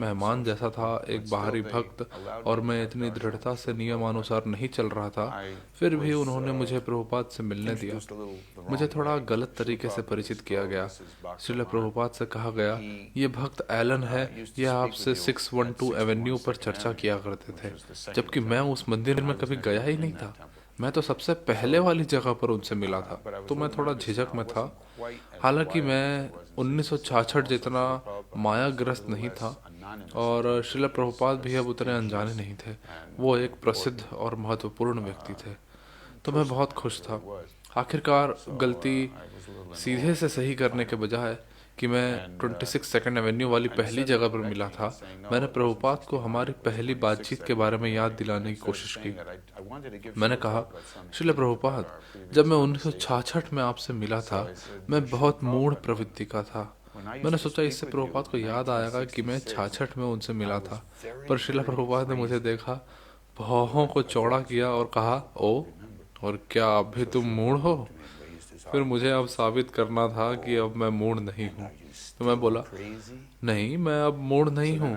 मेहमान जैसा था, एक बाहरी भक्त, और मैं इतनी दृढ़ता से नियमानुसार नहीं चल रहा था, फिर भी उन्होंने मुझे प्रभुपाद से मिलने दिया। मुझे थोड़ा गलत तरीके से परिचित किया गया। श्रील प्रभुपाद से कहा गया, ये भक्त एलन है, यह आपसे 612 एवेन्यू पर चर्चा किया करते थे, जबकि मैं उस मंदिर में कभी गया ही नहीं था। मैं तो सबसे पहले वाली जगह पर उनसे मिला था, तो मैं थोड़ा झिझक में था। हालांकि मैं 1966 जितना मायाग्रस्त नहीं था और श्रील प्रभुपाद भी अब उतने अनजाने नहीं थे। वो एक प्रसिद्ध और महत्वपूर्ण व्यक्ति थे, तो मैं बहुत खुश था। आखिरकार गलती सीधे से सही करने के बजाय कि मैं 26 सेकंड एवेन्यू वाली पहली जगह पर मिला था, मैंने प्रभुपाद को हमारी पहली बातचीत के बारे में याद दिलाने की कोशिश की। मैंने कहा, श्रील प्रभुपाद, जब मैं 1966 में आपसे मिला था, मैं बहुत मूढ़ प्रवृत्ति का था। मैंने सोचा इससे प्रभुपाद को याद आएगा कि मैं 66 में उनसे मिला था, पर श्रील प्रभुपाद ने मुझे देखा, भौहों को चौड़ा किया और कहा, ओ, और क्या अब भी तुम मूढ़ हो? फिर मुझे अब साबित करना था कि अब मैं मूढ़ नहीं हूँ, तो मैं बोला, नहीं, मैं अब मूढ़ नहीं हूँ।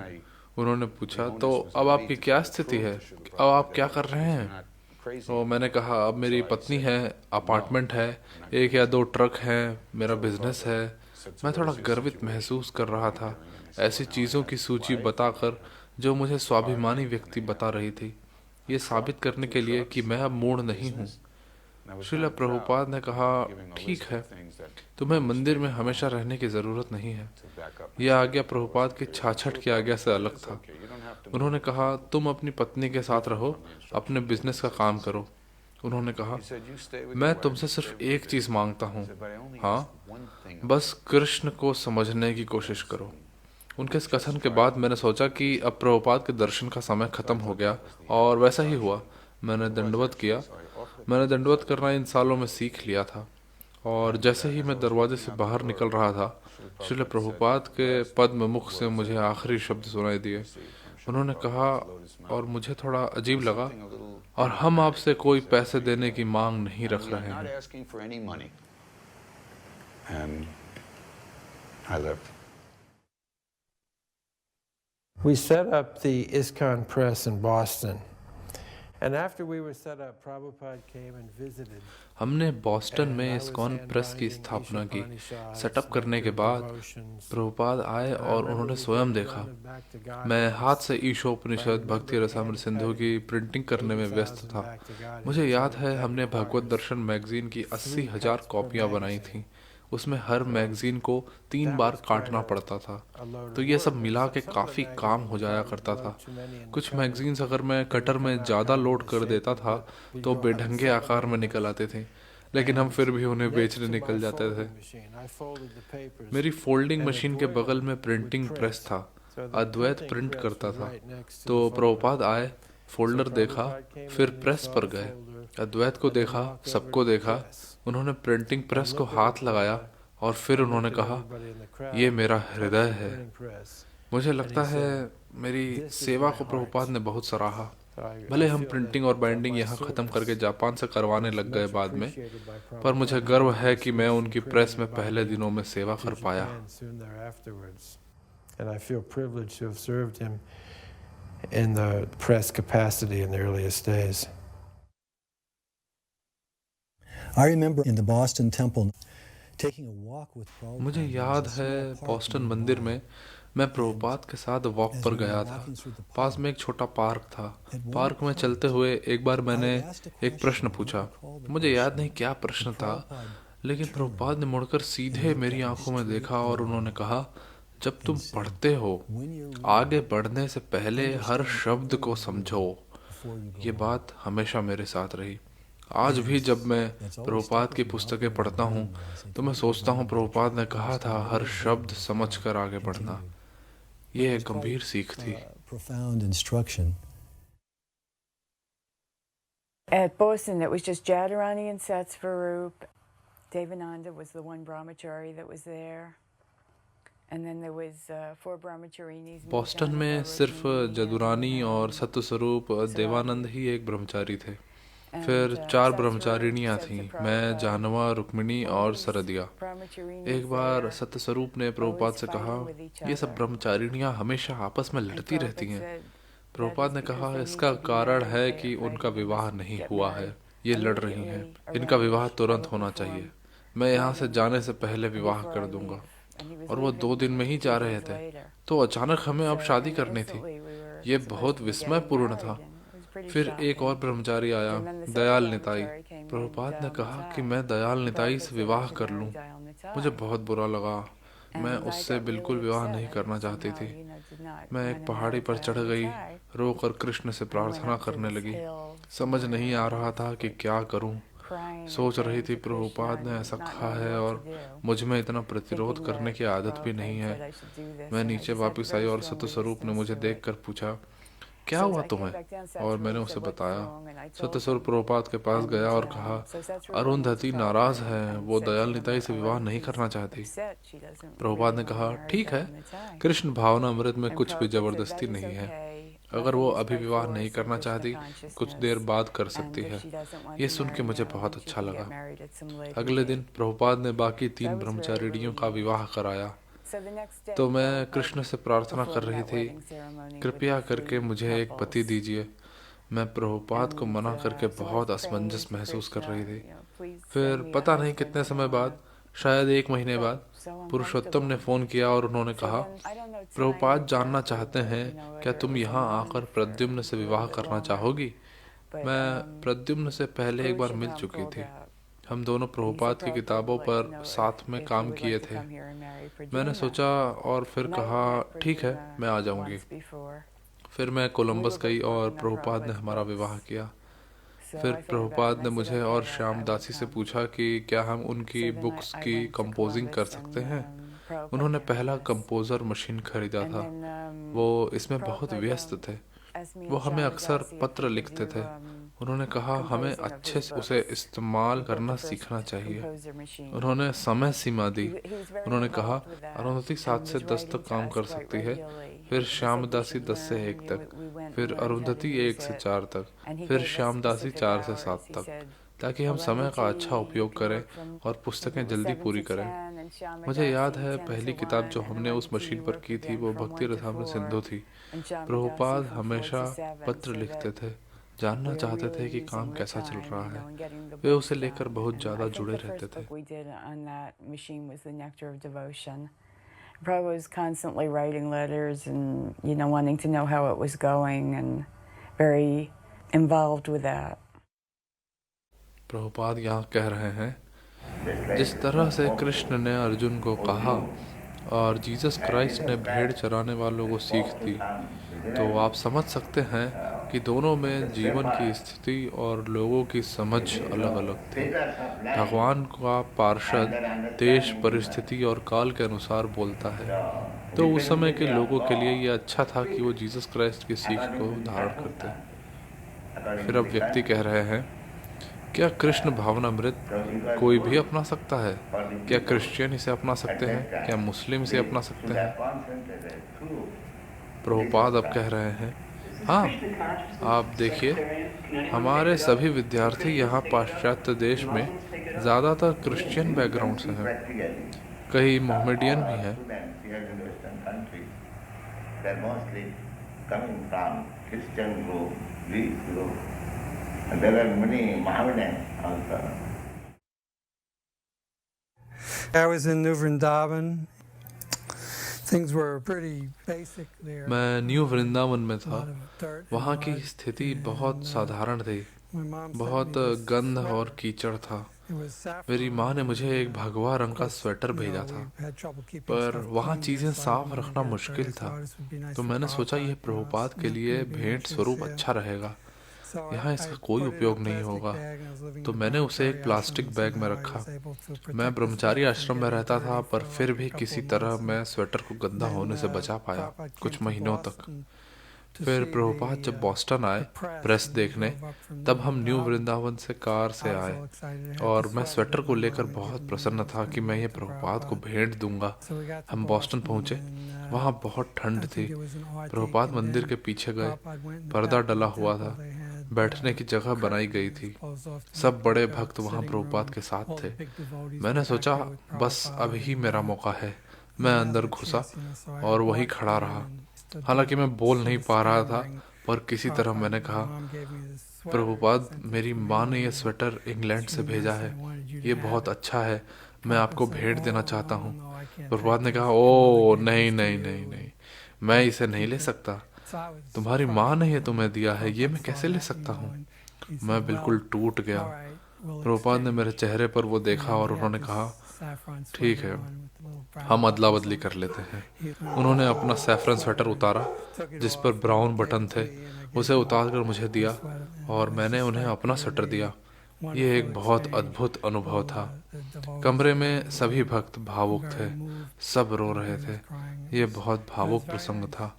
उन्होंने पूछा, तो अब आपकी क्या स्थिति है, अब आप क्या कर रहे हैं? तो मैंने कहा, अब मेरी पत्नी है, अपार्टमेंट है, 1 या 2 ट्रक हैं, मेरा बिजनेस है। मैं थोड़ा गर्वित महसूस कर रहा था, ऐसी चीज़ों की सूची बताकर जो मुझे स्वाभिमानी व्यक्ति बता रही थी, ये साबित करने के लिए कि मैं अब मूढ़ नहीं हूँ। श्रील प्रभुपाद ने कहा, ठीक है, तुम्हें मंदिर में हमेशा रहने की ज़रूरत नहीं है। यह आज्ञा प्रभुपाद की 66 की आज्ञा से अलग था। उन्होंने कहा, तुम अपनी पत्नी के साथ रहो, अपने बिजनेस का काम करो। उन्होंने कहा, मैं तुमसे सिर्फ एक चीज़ मांगता हूँ, हाँ, बस कृष्ण को समझने की कोशिश करो। उनके इस कथन के बाद मैंने सोचा कि अब प्रभुपाद के दर्शन का समय खत्म हो गया, और वैसा ही हुआ। मैंने दंडवत किया। मैंने दंडवत करना इन सालों में सीख लिया था, और जैसे ही मैं दरवाजे से बाहर निकल रहा था, श्रील प्रभुपाद के पद्म मुख से मुझे आखिरी शब्द सुनाई दिए। उन्होंने कहा, और मुझे थोड़ा अजीब लगा, और हम आपसे कोई पैसे देने की मांग नहीं रख रहे हैं। We set up the ISKCON Press in Boston. And after we were set up, Prabhupada came and visited. हमने बॉस्टन में इस्कॉन प्रेस की स्थापना की। सेटअप करने के बाद प्रभुपाद आए और उन्होंने स्वयं देखा। मैं हाथ से ईशोपनिषद, भक्ति रसामृत सिंधु की प्रिंटिंग करने में व्यस्त था। मुझे याद है, हमने भगवत दर्शन मैगजीन की 80,000 कॉपियाँ बनाई थीं। उसमें हर मैगजीन को 3 बार काटना पड़ता था, तो ये सब मिला के काफ़ी काम हो जाया करता था। कुछ मैगजीन्स अगर मैं कटर में ज़्यादा लोड कर देता था तो बेढंगे आकार में निकल आते थे, लेकिन हम फिर भी उन्हें बेचने निकल जाते थे। मेरी फोल्डिंग मशीन के बगल में प्रिंटिंग प्रेस था। अद्वैत प्रिंट करता था। तो प्रभुपाद आए, फोल्डर देखा, फिर प्रेस पर गए, अद्वैत को देखा, सबको देखा। उन्होंने प्रिंटिंग प्रेस को हाथ लगाया और फिर उन्होंने कहा, ये मेरा हृदय है। मुझे लगता है मेरी सेवा को प्रभुपाद ने बहुत सराहा। भले हम प्रिंटिंग और बाइंडिंग यहाँ ख़त्म करके जापान से करवाने लग गए बाद में, पर मुझे गर्व है कि मैं उनकी प्रेस में पहले दिनों में सेवा कर पाया। And I feel privileged to have served him in the press capacity in the earliest days. I remember in the Boston Temple taking a walk with Prabhupada. मुझे याद है बॉस्टन मंदिर में मैं प्रभुपाद के साथ वॉक पर गया था। पास में एक छोटा पार्क था। पार्क में चलते हुए एक बार मैंने एक प्रश्न पूछा। मुझे याद नहीं क्या प्रश्न था, लेकिन प्रभुपाद ने मुड़कर सीधे मेरी आंखों में देखा और उन्होंने कहा, जब तुम पढ़ते हो, आगे बढ़ने से पहले हर शब्द को समझो। ये बात हमेशा मेरे साथ रही। आज भी जब मैं प्रभुपाद की पुस्तकें पढ़ता हूँ तो मैं सोचता हूँ प्रभुपाद ने कहा था हर शब्द समझकर आगे बढ़ना। ये एक गंभीर सीख थी। At Boston, it was just Jadharani and Satsvarup. Devananda was the one brahmachari that was there. And then there was 4 brahmacharinis. Boston में सिर्फ जदुरानी और सत्यस्वरूप देवानंद ही एक ब्रह्मचारी थे। फिर 4 ब्रह्मचारिणियाँ थीं, मैं, जानवा, रुक्मिणी और सरदिया। एक बार सत्यस्वरूप ने प्रभुपाद से कहा, ये सब ब्रह्मचारिणियाँ हमेशा आपस में लड़ती रहती हैं। प्रभुपाद ने कहा, इसका कारण है कि उनका विवाह नहीं हुआ है, ये लड़ रही हैं। इनका विवाह तुरंत होना चाहिए। मैं यहाँ से जाने से पहले विवाह कर दूंगा। और वो 2 दिन में ही जा रहे थे, तो अचानक हमें अब शादी करनी थी। ये बहुत विस्मयपूर्ण था। फिर एक और ब्रह्मचारी आया, दयाल निताई। प्रभुपाद ने कहा कि मैं दयाल निताई से विवाह कर लूं। मुझे बहुत बुरा लगा। मैं उससे बिल्कुल विवाह नहीं करना चाहती थी। मैं एक पहाड़ी पर चढ़ गई, रोकर कृष्ण से प्रार्थना करने लगी। समझ नहीं आ रहा था कि क्या करूं। सोच रही थी प्रभुपाद ने ऐसा कहा है और मुझ में इतना प्रतिरोध करने की आदत भी नहीं है। मैं नीचे वापस आई और सतस्वरूप ने मुझे देखकर पूछा, क्या हुआ तुम्हें? और मैंने उसे बताया। सत्यस्वरूप प्रभुपाद के पास गया और कहा, अरुंधति नाराज है, वो दयाल निताई से विवाह नहीं करना चाहती। प्रभुपाद ने कहा, ठीक है, कृष्ण भावनामृत में कुछ भी जबरदस्ती नहीं है। अगर वो अभी विवाह नहीं करना चाहती, कुछ देर बाद कर सकती है। ये सुन के मुझे बहुत अच्छा लगा। अगले दिन प्रभुपाद ने बाकी 3 ब्रह्मचारिणियों का विवाह कराया। तो मैं कृष्ण से प्रार्थना कर रही थी, कृपया करके मुझे एक पति दीजिए। मैं प्रभुपाद को मना करके बहुत असमंजस महसूस कर रही थी। फिर पता नहीं कितने समय बाद, शायद 1 महीने बाद, पुरुषोत्तम ने फोन किया और उन्होंने कहा, प्रभुपाद जानना चाहते हैं क्या तुम यहाँ आकर प्रद्युम्न से विवाह करना चाहोगी? मैं प्रद्युम्न से पहले एक बार मिल चुकी थी। हम दोनों प्रभुपाद की किताबों पर साथ में काम किए थे। मैंने सोचा और फिर कहा, ठीक है, मैं आ जाऊंगी। फिर मैं कोलंबस गई और प्रभुपाद ने हमारा विवाह किया। फिर प्रभुपाद ने मुझे और श्याम दासी से पूछा कि क्या हम उनकी बुक्स की कंपोजिंग कर सकते हैं। उन्होंने पहला कंपोजर मशीन खरीदा था। वो इसमें बहुत व्यस्त थे। वो हमें अक्सर पत्र लिखते थे। उन्होंने कहा हमें अच्छे से उसे इस्तेमाल करना सीखना चाहिए। उन्होंने समय सीमा दी। उन्होंने कहा अरुंधति 7 से 10 तक काम कर सकती है, फिर श्यामदासी 10 से 1 तक, फिर अरुंधति 1 से 4 तक, फिर श्यामदासी 4 से 7 तक, ताकि हम समय का अच्छा उपयोग करें और पुस्तकें जल्दी पूरी करें। मुझे याद है पहली किताब जो हमने उस मशीन पर की थी वो भक्ति रसामृत सिंधु थी। प्रभुपाद हमेशा पत्र लिखते थे, जानना चाहते थे कि काम कैसा चल रहा है। वे उसे लेकर बहुत ज़्यादा जुड़े रहते थे। Prabhupada was constantly writing letters and, wanting to know how it was going and very involved with that. Prabhupada यहाँ कह रहे हैं, जिस तरह से कृष्ण ने अर्जुन को कहा और जीसस क्राइस्ट ने भेड़ चराने वालों को सीख दी, तो आप समझ सकते हैं कि दोनों में जीवन की स्थिति और लोगों की समझ अलग अलग थी। भगवान का पार्षद देश, परिस्थिति और काल के अनुसार बोलता है, तो उस समय के लोगों के लिए यह अच्छा था कि वो जीसस क्राइस्ट की सीख को धारण करते। फिर अब व्यक्ति कह रहे हैं, क्या कृष्ण भावनामृत कोई भी अपना सकता है? क्या क्रिश्चियन इसे अपना सकते हैं? क्या मुस्लिम इसे अपना सकते हैं? प्रभुपाद अब कह रहे हैं, हाँ, आप देखिए, हमारे सभी विद्यार्थी यहाँ पाश्चात्य देश में ज़्यादातर क्रिश्चियन बैकग्राउंड से हैं, कई मोहम्मडियन भी हैं। I was in New Vrindavan. Things were pretty basic there. मैं न्यू वृंदावन में था। A lot of dirt and वहाँ की mud. स्थिति बहुत साधारण थी। My mom sent बहुत me this गंध sweater. और कीचड़ था। It was saffron. मेरी माँ ने मुझे एक भगवा रंग का स्वेटर भेजा था, We had trouble keeping पर stuff वहाँ clean चीज़ें there, so I साफ wanted to रखना get it मुश्किल first. था। So this would be nice तो for मैंने सोचा Prabhupada, यह प्रभुपाद के not लिए gonna be भेंट anxious, स्वरूप yeah. अच्छा रहेगा। So यहाँ I इसका put कोई it in a उपयोग नहीं plastic होगा। bag and I was living in तो the मैंने उसे एक Brahmachari plastic ashram, bag so में now I रखा। was able to protect मैं the ब्रह्मचारी stuff आश्रम from में getting रहता था, dirty पर for फिर like भी a किसी couple तरह months. मैं स्वेटर को गंदा Then, होने से बचा पाया Prabhupada कुछ came to महीनों तक। Boston to फिर see प्रभुपाद the, जब बॉस्टन आए the press, press and we देखने, drove up from तब New हम न्यू Vrindavan. वृंदावन से कार से I was आए all excited to have और the मैं sweater स्वेटर that को my लेकर mom had बहुत given me, प्रसन्न and I was था gonna कि मैं give ये it to प्रभुपाद को Prabhupada. भेंट दूंगा। So we got to हम बॉस्टन Boston पहुंचे। and, वहाँ बहुत I ठंड थी। think it was an Arctic, Prabhupada and मंदिर then के पीछे गए। Prabhupada went in the पर्दा back of डला the हुआ temple. था। They had, बैठने की जगह बनाई गई curtains थी। closed off to सब make बड़े like a भक्त वहाँ sitting प्रभुपाद room. के साथ All थे। the big devotees मैंने were back सोचा there with बस Prabhupada, अब ही and, मेरा मौका है। मैं अंदर घुसा और वहीं खड़ा रहा। हालांकि मैं बोल नहीं पा रहा था, पर किसी तरह मैंने कहा, प्रभुपाद, मेरी माँ ने यह स्वेटर इंग्लैंड से भेजा है, ये बहुत अच्छा है, मैं आपको भेंट देना चाहता हूँ। प्रभुपाद ने कहा, ओह नहीं नहीं नहीं नहीं, मैं इसे नहीं ले सकता। तुम्हारी माँ ने ये तुम्हें दिया है, ये मैं कैसे ले सकता हूँ? मैं बिल्कुल टूट गया। प्रभुपाद ने मेरे चेहरे पर वो देखा और उन्होंने कहा, ठीक है, हम अदला बदली कर लेते हैं। उन्होंने अपना सैफरन स्वेटर उतारा जिस पर ब्राउन बटन थे, उसे उतार कर मुझे दिया और मैंने उन्हें अपना स्वेटर दिया। ये एक बहुत अद्भुत अनुभव था। कमरे में सभी भक्त भावुक थे, सब रो रहे थे। ये बहुत भावुक प्रसंग था।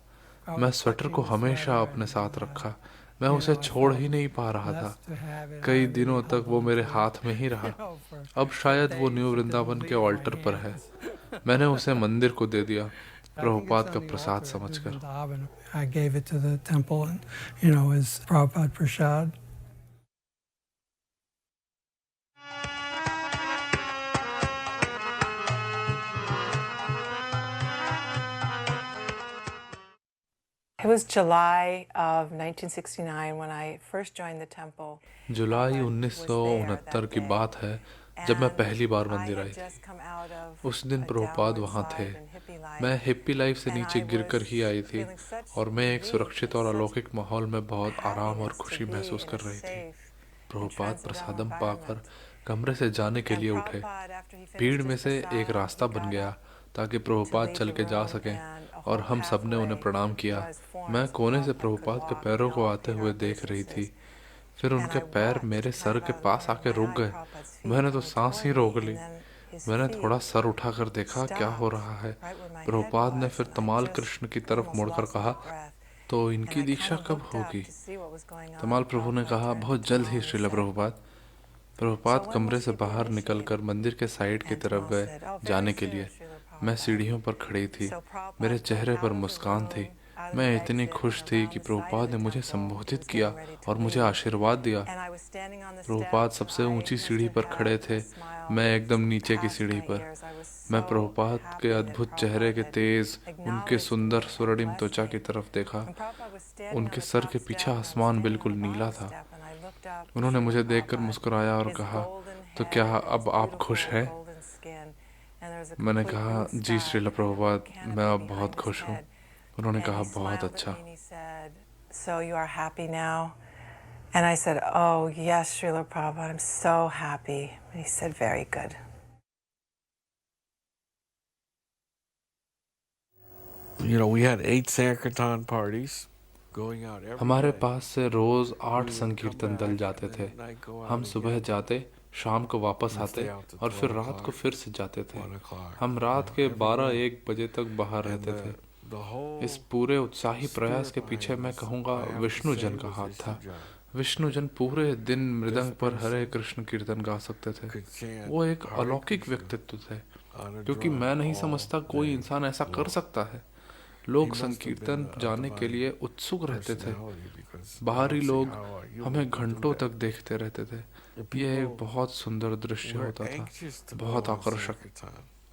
मैं स्वेटर को हमेशा अपने साथ रखा, मैं उसे छोड़ ही नहीं पा रहा था। कई दिनों तक वो मेरे हाथ में ही रहा। अब शायद वो न्यू वृंदावन के ऑल्टर पर है। मैंने उसे मंदिर को दे दिया, प्रभुपाद का प्रसाद समझकर। I gave it to the temple, and as Prabhupada Prasad. It was July of 1969 when I first joined the temple. जुलाई 1969 की बात है जब मैं पहली बार मंदिर आई। उस दिन प्रभुपाद वहाँ थे। मैं हिप्पी लाइफ से नीचे गिरकर ही आई थी और मैं एक सुरक्षित और अलौकिक माहौल में बहुत आराम और खुशी महसूस कर रही थी। प्रभुपाद प्रसादम पाकर कमरे से जाने के लिए उठे। भीड़ में से एक रास्ता बन गया ताकि प्रभुपाद चल के जा सकें और हम सब ने उन्हें प्रणाम किया। मैं कोने से प्रभुपाद के पैरों को आते हुए देख रही थी। फिर उनके पैर मेरे सर के पास आके रुक गए। मैंने तो सांस ही रोक ली। मैंने थोड़ा सर उठाकर देखा क्या हो रहा है। प्रभुपाद ने फिर तमाल कृष्ण की तरफ मुड़कर कहा, तो इनकी दीक्षा कब होगी? तमाल प्रभु ने कहा, बहुत जल्द ही श्रील प्रभुपाद। प्रभुपाद कमरे से बाहर निकलकर मंदिर के साइड की तरफ गए जाने के लिए। मैं सीढ़ियों पर खड़ी थी। मेरे चेहरे पर मुस्कान थी। मैं इतनी खुश थी कि प्रभुपाद ने मुझे संबोधित किया और मुझे आशीर्वाद दिया। प्रभुपाद सबसे ऊंची सीढ़ी पर खड़े थे, मैं एकदम नीचे की सीढ़ी पर। मैं प्रभुपाद के अद्भुत चेहरे के तेज, उनके सुंदर स्वर्णिम त्वचा की तरफ देखा। उनके सर के पीछे आसमान बिल्कुल नीला था। उन्होंने मुझे देखकर मुस्कुराया और कहा, तो क्या अब आप खुश हैं? मैंने कहा, जी श्रील प्रभुपाद, मैं अब बहुत खुश हूँ। उन्होंने कहा, बहुत अच्छा। So you are happy now? And I said, oh yes, Srila Prabhupada, I'm so happy. And he said, very good. We had 8 Sankirtan parties going out every हमारे night. पास से रोज 8 संकीर्तन दल जाते थे। हम सुबह जाते, शाम को वापस आते और फिर रात को फिर से जाते थे। हम रात के 12-1 बजे तक बाहर रहते थे। इस पूरे उत्साही प्रयास के पीछे मैं कहूँगा विष्णु जन का हाथ था। विष्णु जन पूरे दिन मृदंग पर हरे कृष्ण कीर्तन गा सकते थे। वो एक अलौकिक व्यक्तित्व थे, क्योंकि मैं नहीं समझता कोई इंसान ऐसा कर सकता है। लोग संकीर्तन जाने के लिए उत्सुक रहते थे। बाहरी लोग हमें घंटों तक देखते रहते थे। यह एक बहुत सुंदर दृश्य होता था, बहुत आकर्षक।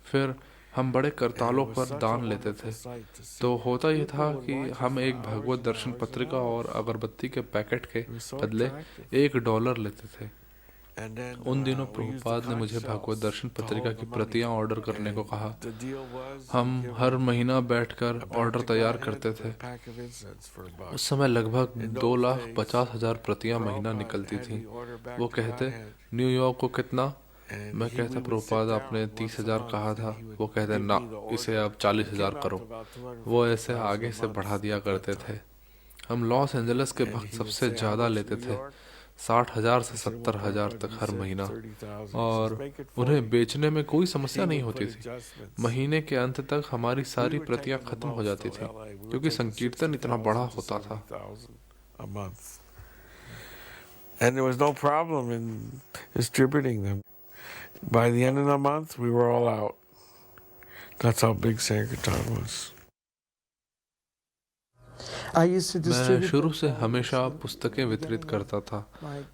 फिर हम बड़े करतालों पर दान लेते थे। तो होता यह था कि हम एक भगवत दर्शन पत्रिका और अगरबत्ती के पैकेट के बदले $1 लेते थे। उन दिनों प्रभुपाद ने मुझे भगवत दर्शन पत्रिका की प्रतियां ऑर्डर करने को कहा। हम हर महीना बैठकर ऑर्डर तैयार करते थे। उस समय लगभग 2,50,000 प्रतियां महीना निकलती थी। वो कहते, न्यूयॉर्क को कितना? मैं कहता, प्रभुपाद आपने 30,000 कहा था। वो कहते, ना, इसे अब 40,000 करो। वो ऐसे आगे से बढ़ा दिया करते थे। हम लॉस एंजलिस के भक्त सबसे ज़्यादा लेते थे, 60,000 से 70,000 तक हर महीना, और उन्हें बेचने में कोई समस्या नहीं होती थी। महीने के अंत तक हमारी सारी प्रतियां खत्म हो जाती थी, क्योंकि संकीर्तन इतना बड़ा होता था। And there was no problem in distributing them. By the end of the month, we were all out. That's how big Sankirtan was. मैं शुरू से हमेशा पुस्तकें वितरित करता था।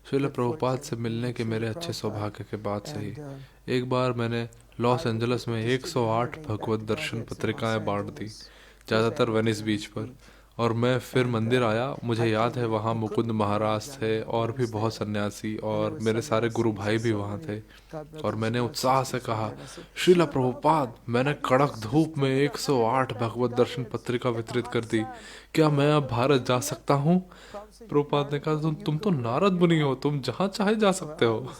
श्रील प्रभुपाद से मिलने के मेरे अच्छे सौभाग्य के बाद से ही एक बार मैंने लॉस एंजलिस में 108 भगवत दर्शन पत्रिकाएं बांट दी, ज़्यादातर वेनिस बीच पर, और मैं फिर मंदिर आया। मुझे याद है वहाँ मुकुंद महाराज थे और भी बहुत सन्यासी और मेरे सारे गुरु भाई भी वहाँ थे। और मैंने उत्साह से कहा, श्रीला प्रभुपाद, मैंने कड़क धूप में 108 भगवत दर्शन पत्रिका वितरित कर दी। क्या मैं अब भारत जा सकता हूँ? प्रभुपाद ने कहा, तुम तो नारद मुनि हो, तुम जहाँ चाहे जा सकते हो।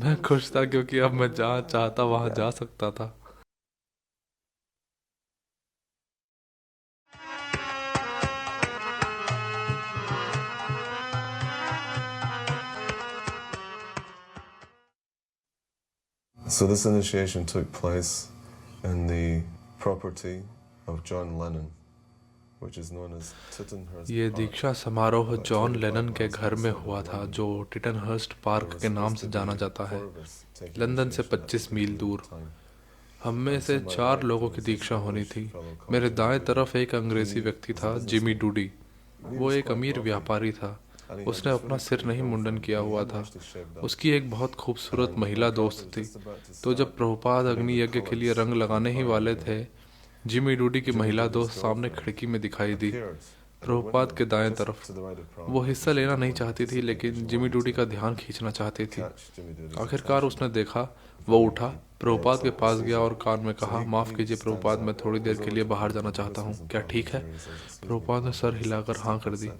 मैं खुश था क्योंकि अब मैं जहाँ चाहता वहाँ जा सकता था। So this initiation took place in the property of John Lennon, which is known as Tittenhurst ये Park. दीक्षा समारोह जॉन लेनन के घर में हुआ था, जो टिटनहर्स्ट पार्क के नाम से जाना जाता है, लंदन से 25 मील दूर। हम में से 4 लोगों की दीक्षा होनी थी। मेरे दाएं तरफ एक अंग्रेजी व्यक्ति था, जिमी डूडी। वो एक अमीर व्यापारी था। उसने अपना सिर नहीं मुंडन किया हुआ था। उसकी एक बहुत खूबसूरत महिला दोस्त थी। तो जब प्रभुपाद अग्नि यज्ञ के लिए रंग लगाने ही वाले थे, जिमी डूडी की महिला दोस्त सामने खिड़की में दिखाई दी, प्रभुपाद के दाएं तरफ। वो हिस्सा लेना नहीं चाहती थी, लेकिन जिमी डूडी का ध्यान खींचना चाहती थी। आखिरकार उसने देखा, वो उठा, प्रभुपाद के पास गया और कान में कहा, माफ़ कीजिए प्रभुपाद, मैं थोड़ी देर के लिए बाहर जाना चाहता हूँ, क्या ठीक है? प्रभुपाद ने सर हिलाकर हाँ कर दी,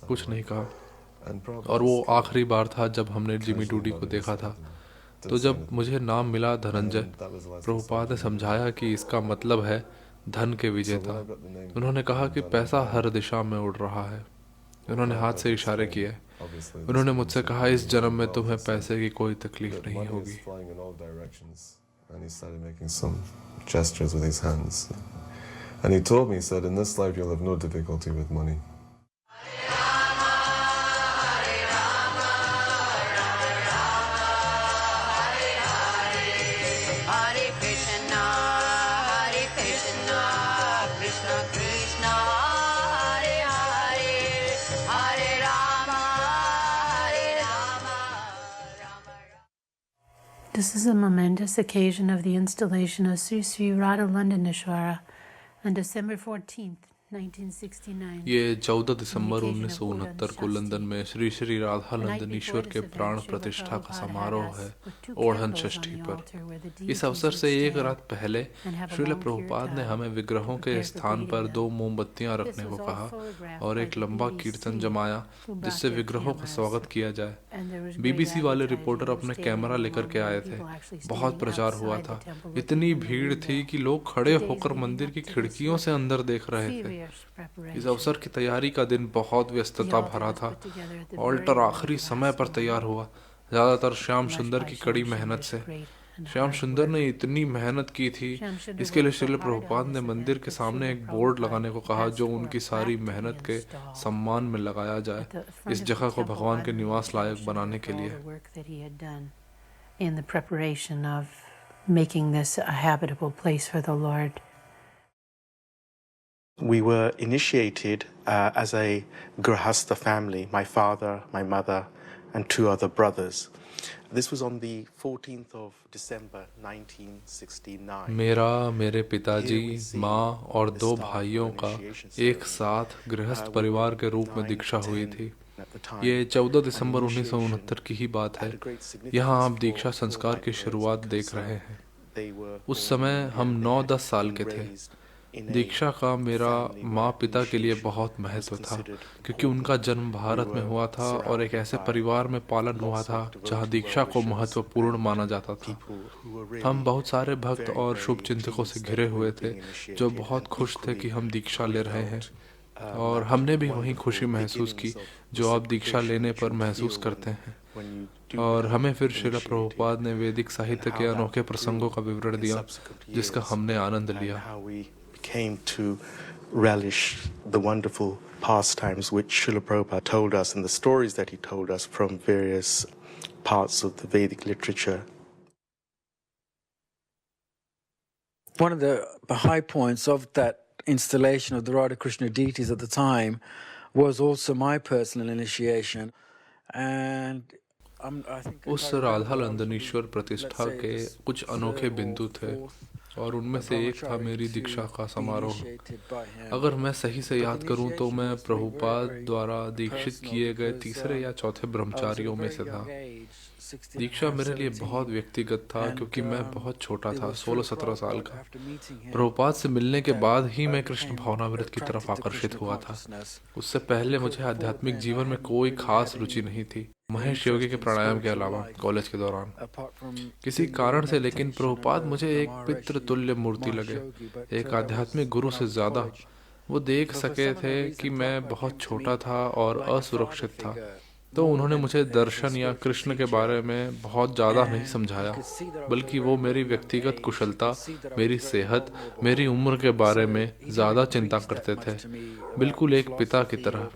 कुछ नहीं कहा। और वो आखिरी बार था जब हमने जिमी डूडी को देखा था। तो जब मुझे नाम मिला धनंजय, प्रभुपाद ने समझाया कि इसका मतलब है धन के विजेता। उन्होंने कहा कि पैसा हर दिशा में उड़ रहा है। उन्होंने हाथ से इशारे किए। उन्होंने मुझसे कहा, इस जन्म में तुम्हें पैसे की कोई तकलीफ नहीं होगी। And he started making some gestures with his hands. And he told me, he said, in this life you'll have no difficulty with money. This is a momentous occasion of the installation of Sri Sri Radha Londonishwara on December 14th, 1969. ये 14 दिसंबर 1969 को London में श्री श्री राधा लंदनीश्वर के प्राण प्रतिष्ठा का समारोह है, ओढ़न षष्ठी पर। इस अवसर से एक रात पहले श्रील प्रभुपाद ने हमें विग्रहों के स्थान पर 2 मोमबत्तियां रखने को कहा और एक लंबा कीर्तन जमाया जिससे विग्रहों का स्वागत किया जाए। बीबीसी वाले रिपोर्टर अपने कैमरा लेकर के आए थे। बहुत प्रचार हुआ था। इतनी भीड़ थी कि लोग खड़े होकर मंदिर की खिड़कियों से अंदर देख रहे थे। इस अवसर की तैयारी का दिन बहुत व्यस्तता भरा था। ऑल्टर आखिरी समय पर तैयार हुआ, ज्यादातर श्याम सुंदर की कड़ी मेहनत से। श्याम सुंदर ने इतनी मेहनत की थी, इसके लिए श्रील प्रभुपाद ने मंदिर के सामने एक बोर्ड लगाने को कहा जो उनकी सारी मेहनत के सम्मान में लगाया जाए, इस जगह को भगवान के निवास लायक बनाने के लिए। In the preparation of making this a habitable place for the Lord. We were initiated as a Grahastha family, my father, my mother, and 2 other brothers. This was on the 14th of December 1969. मेरे पिताजी, माँ और 2 भाइयों का एक साथ गृहस्थ परिवार के रूप में दीक्षा हुई थी। ये 14 दिसंबर 1969 की ही बात है। यहाँ आप दीक्षा संस्कार की शुरुआत देख रहे हैं। उस समय हम 9-10 साल के थे। दीक्षा का मेरा माँ पिता के लिए बहुत महत्व था, क्योंकि उनका जन्म भारत में हुआ था और एक ऐसे परिवार में पालन हुआ था जहाँ दीक्षा को महत्वपूर्ण माना जाता था। हम बहुत सारे भक्त और शुभ चिंतकों से घिरे हुए थे जो बहुत खुश थे कि हम दीक्षा ले रहे हैं, और हमने भी वही खुशी महसूस की जो आप दीक्षा लेने पर महसूस करते हैं। और हमें फिर श्रील प्रभुपाद ने वैदिक साहित्य के अनोखे प्रसंगों का विवरण दिया जिसका हमने आनंद लिया। Came to relish the wonderful pastimes which Srila Prabhupada told us and the stories that he told us from various parts of the Vedic literature. One of the high points of that installation of the Radha Krishna deities at the time was also my personal initiation, and उस राधा लंदनीश्वर प्रतिष्ठा के कुछ अनोखे बिंदु थे। और उनमें से एक था मेरी दीक्षा का समारोह। अगर मैं सही से याद करूं तो मैं प्रभुपाद द्वारा दीक्षित किए गए तीसरे या चौथे ब्रह्मचारियों में से था। दीक्षा मेरे लिए बहुत व्यक्तिगत था क्योंकि मैं बहुत छोटा था, 16-17 साल का। प्रभुपाद से मिलने के बाद ही मैं कृष्ण भावनामृत की तरफ आकर्षित हुआ था। उससे पहले मुझे आध्यात्मिक जीवन में कोई खास रुचि नहीं थी, महेश योगी के प्राणायाम के अलावा कॉलेज के दौरान किसी कारण से। लेकिन प्रभुपाद मुझे एक पितृ तुल्य मूर्ति लगे, एक आध्यात्मिक गुरु से ज्यादा। वो देख सके थे कि मैं बहुत छोटा था और असुरक्षित था, तो उन्होंने मुझे दर्शन या कृष्ण के बारे में बहुत ज़्यादा नहीं समझाया, बल्कि वो मेरी व्यक्तिगत कुशलता, मेरी सेहत, मेरी उम्र के बारे में ज़्यादा चिंता करते थे, बिल्कुल एक पिता की तरह।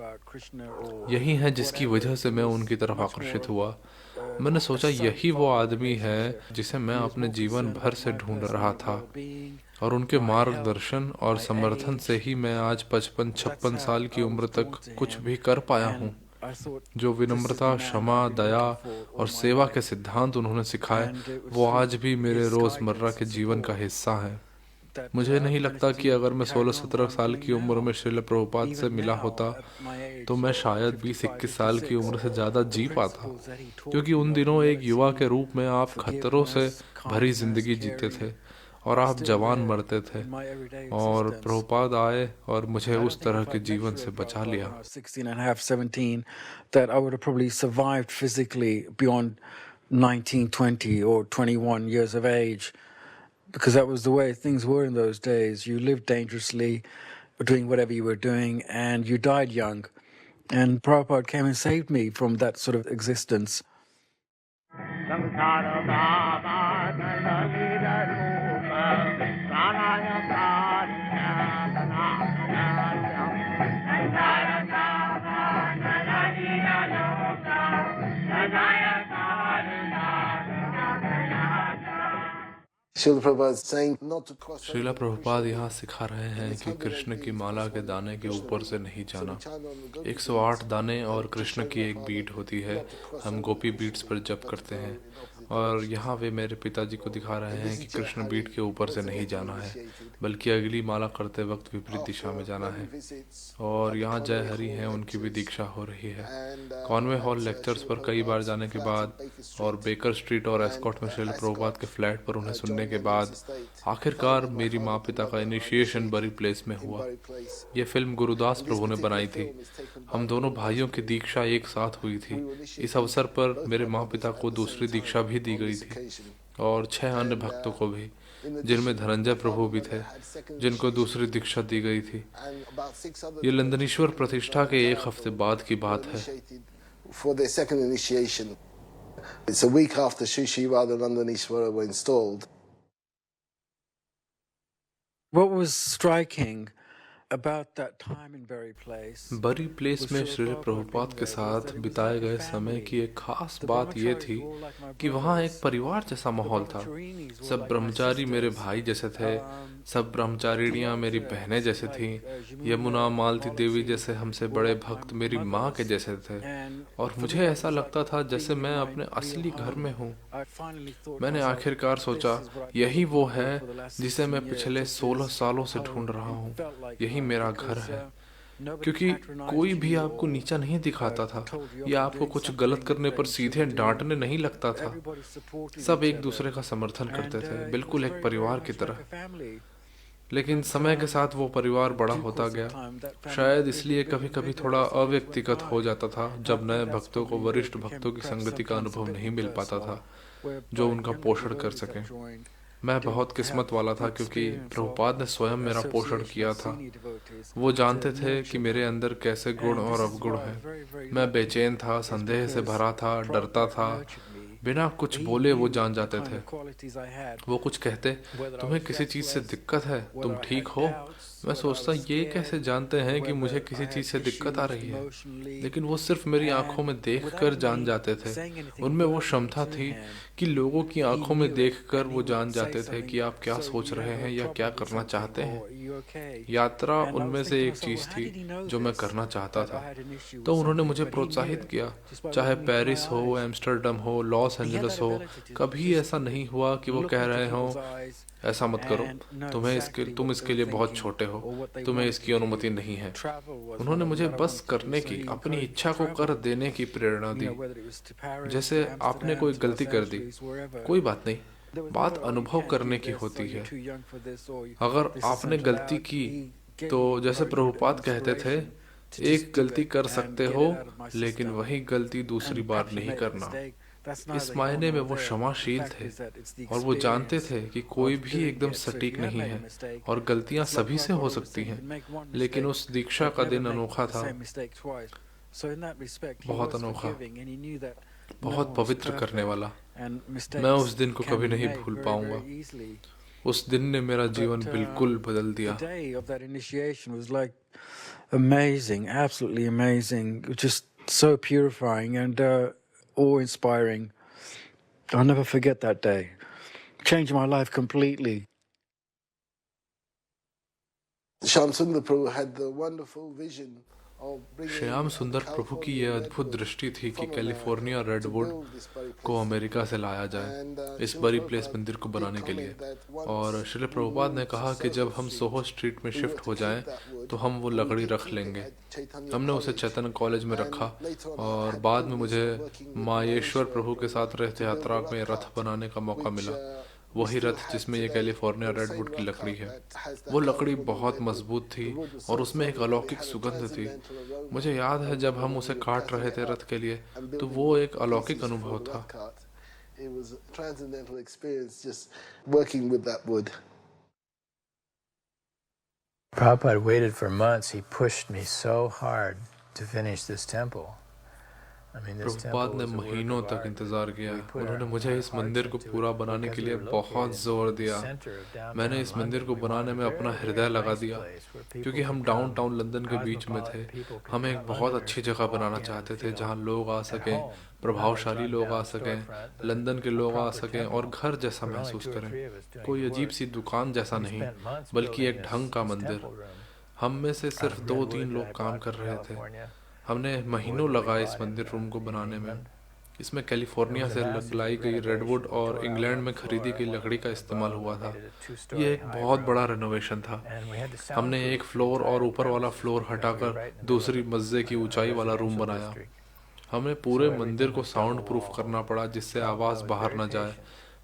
यही है जिसकी वजह से मैं उनकी तरफ आकर्षित हुआ। मैंने सोचा यही वो आदमी है जिसे मैं अपने जीवन भर से ढूंढ रहा था, और उनके मार्गदर्शन और समर्थन से ही मैं आज 55-56 साल की उम्र तक कुछ भी कर पाया हूँ। जो विनम्रता, क्षमा, दया और सेवा के सिद्धांत उन्होंने सिखाए, वो आज भी मेरे रोजमर्रा के जीवन का हिस्सा है। मुझे नहीं लगता कि अगर मैं 16-17 साल की उम्र में श्रील प्रभुपाद से मिला होता तो मैं शायद 20-21 साल की उम्र से ज़्यादा जी पाता, क्योंकि उन दिनों एक युवा के रूप में आप खतरों से भरी जिंदगी जीते थे और आप जवान मरते थे, और प्रभुपाद आए और मुझे उस तरह के जीवन से बचा लिया। 16.5, 17, that I would have probably survived physically beyond 19, 20 or 21 years of age, because that was the way things were in those days. You lived dangerously, doing whatever you were doing, and you died young. And Prabhupada came and saved me from that sort of existence. Srila Prabhupada यहाँ सिखा रहे हैं कि कृष्ण की माला के दाने के ऊपर से नहीं जाना। 108 दाने और कृष्ण की एक बीट होती है, हम गोपी बीट्स पर जप करते हैं, और यहाँ वे मेरे पिताजी को दिखा रहे हैं कि कृष्ण बीट के ऊपर से नहीं जाना है, बल्कि अगली माला करते वक्त विपरीत दिशा में जाना है। और यहाँ जय हरि हैं, उनकी भी दीक्षा हो रही है। कॉन्वे हॉल लेक्चर्स पर कई बार जाने के बाद और बेकर स्ट्रीट और एस्कॉट में श्रील प्रभुपाद के फ्लैट पर उन्हें सुनने के बाद आखिरकार मेरी माँ पिता का इनिशिएशन बरी प्लेस में हुआ। ये फिल्म गुरुदास प्रभु ने बनाई थी। हम दोनों भाइयों की दीक्षा एक साथ हुई थी। इस अवसर पर मेरे माँ पिता को दूसरी दीक्षा भी दी गई थी, और 6 अन्य भक्तों को भी, जिनमें धनंजय प्रभु भी थे, जिनको दूसरी दीक्षा दी गई थी। ये लंदनीश्वर प्रतिष्ठा के 1 हफ्ते बाद की बात है। It's a week after Sri Sri Radha Nandanishwara were installed. What was striking about that time in Bury Place? बरी प्लेस में श्री प्रभुपाद के साथ बिताए गए समय की एक खास बात यह थी कि वहाँ एक परिवार जैसा माहौल था। सब ब्रह्मचारी मेरे भाई जैसे थे, सब ब्रह्मचारिणियाँ मेरी बहनें जैसे थीं, यमुना, मालती देवी जैसे हमसे बड़े भक्त मेरी माँ के जैसे थे, और मुझे ऐसा लगता था जैसे मैं अपने असली घर में हूँ। मैंने आखिरकार सोचा यही वो है जिसे मैं पिछले 16 सालों से ढूंढ रहा हूँ, यही मेरा घर है। क्योंकि कोई भी आपको नीचा नहीं दिखाता था या आपको कुछ गलत करने पर सीधे डांटने नहीं लगता था। सब एक दूसरे का समर्थन करते थे, बिल्कुल एक परिवार की तरह। लेकिन समय के साथ वो परिवार बड़ा होता गया, शायद इसलिए कभी कभी थोड़ा अव्यक्तिगत हो जाता था जब नए भक्तों को वरिष्ठ भक्तों की संगति का अनुभव नहीं मिल पाता था जो उनका पोषण कर सकें। मैं बहुत किस्मत वाला था क्योंकि प्रभुपाद ने स्वयं मेरा पोषण किया था। वो जानते थे कि मेरे अंदर कैसे गुण और अवगुण हैं। मैं बेचैन था, संदेह से भरा था, डरता था। बिना कुछ बोले वो जान जाते थे। वो कुछ कहते, तुम्हें किसी चीज़ से दिक्कत है, तुम ठीक हो? मैं सोचता ये कैसे जानते हैं कि मुझे किसी चीज़ से दिक्कत आ रही है, लेकिन वो सिर्फ मेरी आंखों में देखकर जान जाते थे। उनमें वो क्षमता थी कि लोगों की आंखों में देखकर वो जान जाते थे कि आप क्या सोच रहे हैं या क्या करना चाहते हैं। यात्रा उनमें से एक चीज़ थी जो मैं करना चाहता था, तो उन्होंने मुझे प्रोत्साहित किया। चाहे पेरिस हो, एम्स्टर्डम हो, लॉस एंजलिस हो, कभी ऐसा नहीं हुआ कि वो कह रहे हों ऐसा मत करो, तुम इसके लिए बहुत छोटे हो, तुम्हें इसकी अनुमति नहीं है। उन्होंने मुझे बस करने की, अपनी इच्छा को कर देने की प्रेरणा दी। जैसे आपने कोई गलती कर दी, कोई बात नहीं, बात अनुभव करने की होती है। अगर आपने गलती की तो जैसे प्रभुपाद कहते थे, एक गलती कर सकते हो लेकिन वही गलती दूसरी बार नहीं करना। इस मायने में वो क्षमाशील थे और वो जानते थे कि कोई भी एकदम सटीक नहीं है और गलतियां सभी से हो सकती हैं, लेकिन उस दीक्षा का दिन अनोखा था, बहुत अनोखा, बहुत पवित्र करने वाला। मैं उस दिन को कभी नहीं भूल पाऊंगा। उस दिन ने मेरा जीवन बिल्कुल बदल दिया। Amazing, absolutely amazing, just so purifying and awe-inspiring. I'll never forget that day. Changed my life completely. Shyam Sundar Prabhu had the wonderful vision of bringing Shyam सुंदर प्रभु की यह अद्भुत दृष्टि थी कि कैलिफोर्निया रेडवुड को अमेरिका से लाया जाए इस बरी प्लेस मंदिर को बनाने के लिए। और श्रील प्रभुपाद ने कहा कि जब हम सोहो स्ट्रीट में शिफ्ट हो जाएं तो हम वो लकड़ी रख लेंगे। हमने उसे चैतन्य कॉलेज में रखा और बाद में मुझे मायेश्वर प्रभु के साथ रथ यात्रा में रथ बनाने का मौका मिला। वही रथ जिसमें ये कैलिफोर्निया रेडवुड की लकड़ी है। वो लकड़ी बहुत मजबूत थी और उसमें एक अलौकिक सुगंध थी। मुझे याद है जब हम उसे काट रहे थे रथ के लिए तो वो एक अलौकिक अनुभव था। It was a transcendental experience just working with that wood. Prabhupada waited for months. He pushed me so hard to finish this temple. Prabhupada ने महीनों तक इंतजार किया। उन्होंने मुझे इस मंदिर को पूरा बनाने के लिए बहुत जोर दिया। मैंने इस मंदिर को बनाने में अपना हृदय लगा दिया क्योंकि हम डाउनटाउन लंदन के बीच में थे। हम एक बहुत अच्छी जगह बनाना चाहते थे जहां लोग आ सकें, प्रभावशाली लोग आ सकें, लंदन के लोग आ सकें और घर जैसा महसूस करें। कोई अजीब सी दुकान जैसा नहीं, बल्कि एक ढंग का मंदिर। हम में से सिर्फ 2-3 लोग काम कर रहे थे। हमने महीनों लगाए इस मंदिर रूम को बनाने में। इसमें कैलिफोर्निया से लाई गई रेडवुड और इंग्लैंड में खरीदी गई लकड़ी का इस्तेमाल हुआ था। ये एक बहुत बड़ा रेनोवेशन था। हमने एक फ्लोर और ऊपर वाला फ्लोर हटाकर दूसरी मज्जे की ऊंचाई वाला रूम बनाया। हमें पूरे मंदिर को साउंड प्रूफ करना पड़ा जिससे आवाज़ बाहर न जाए,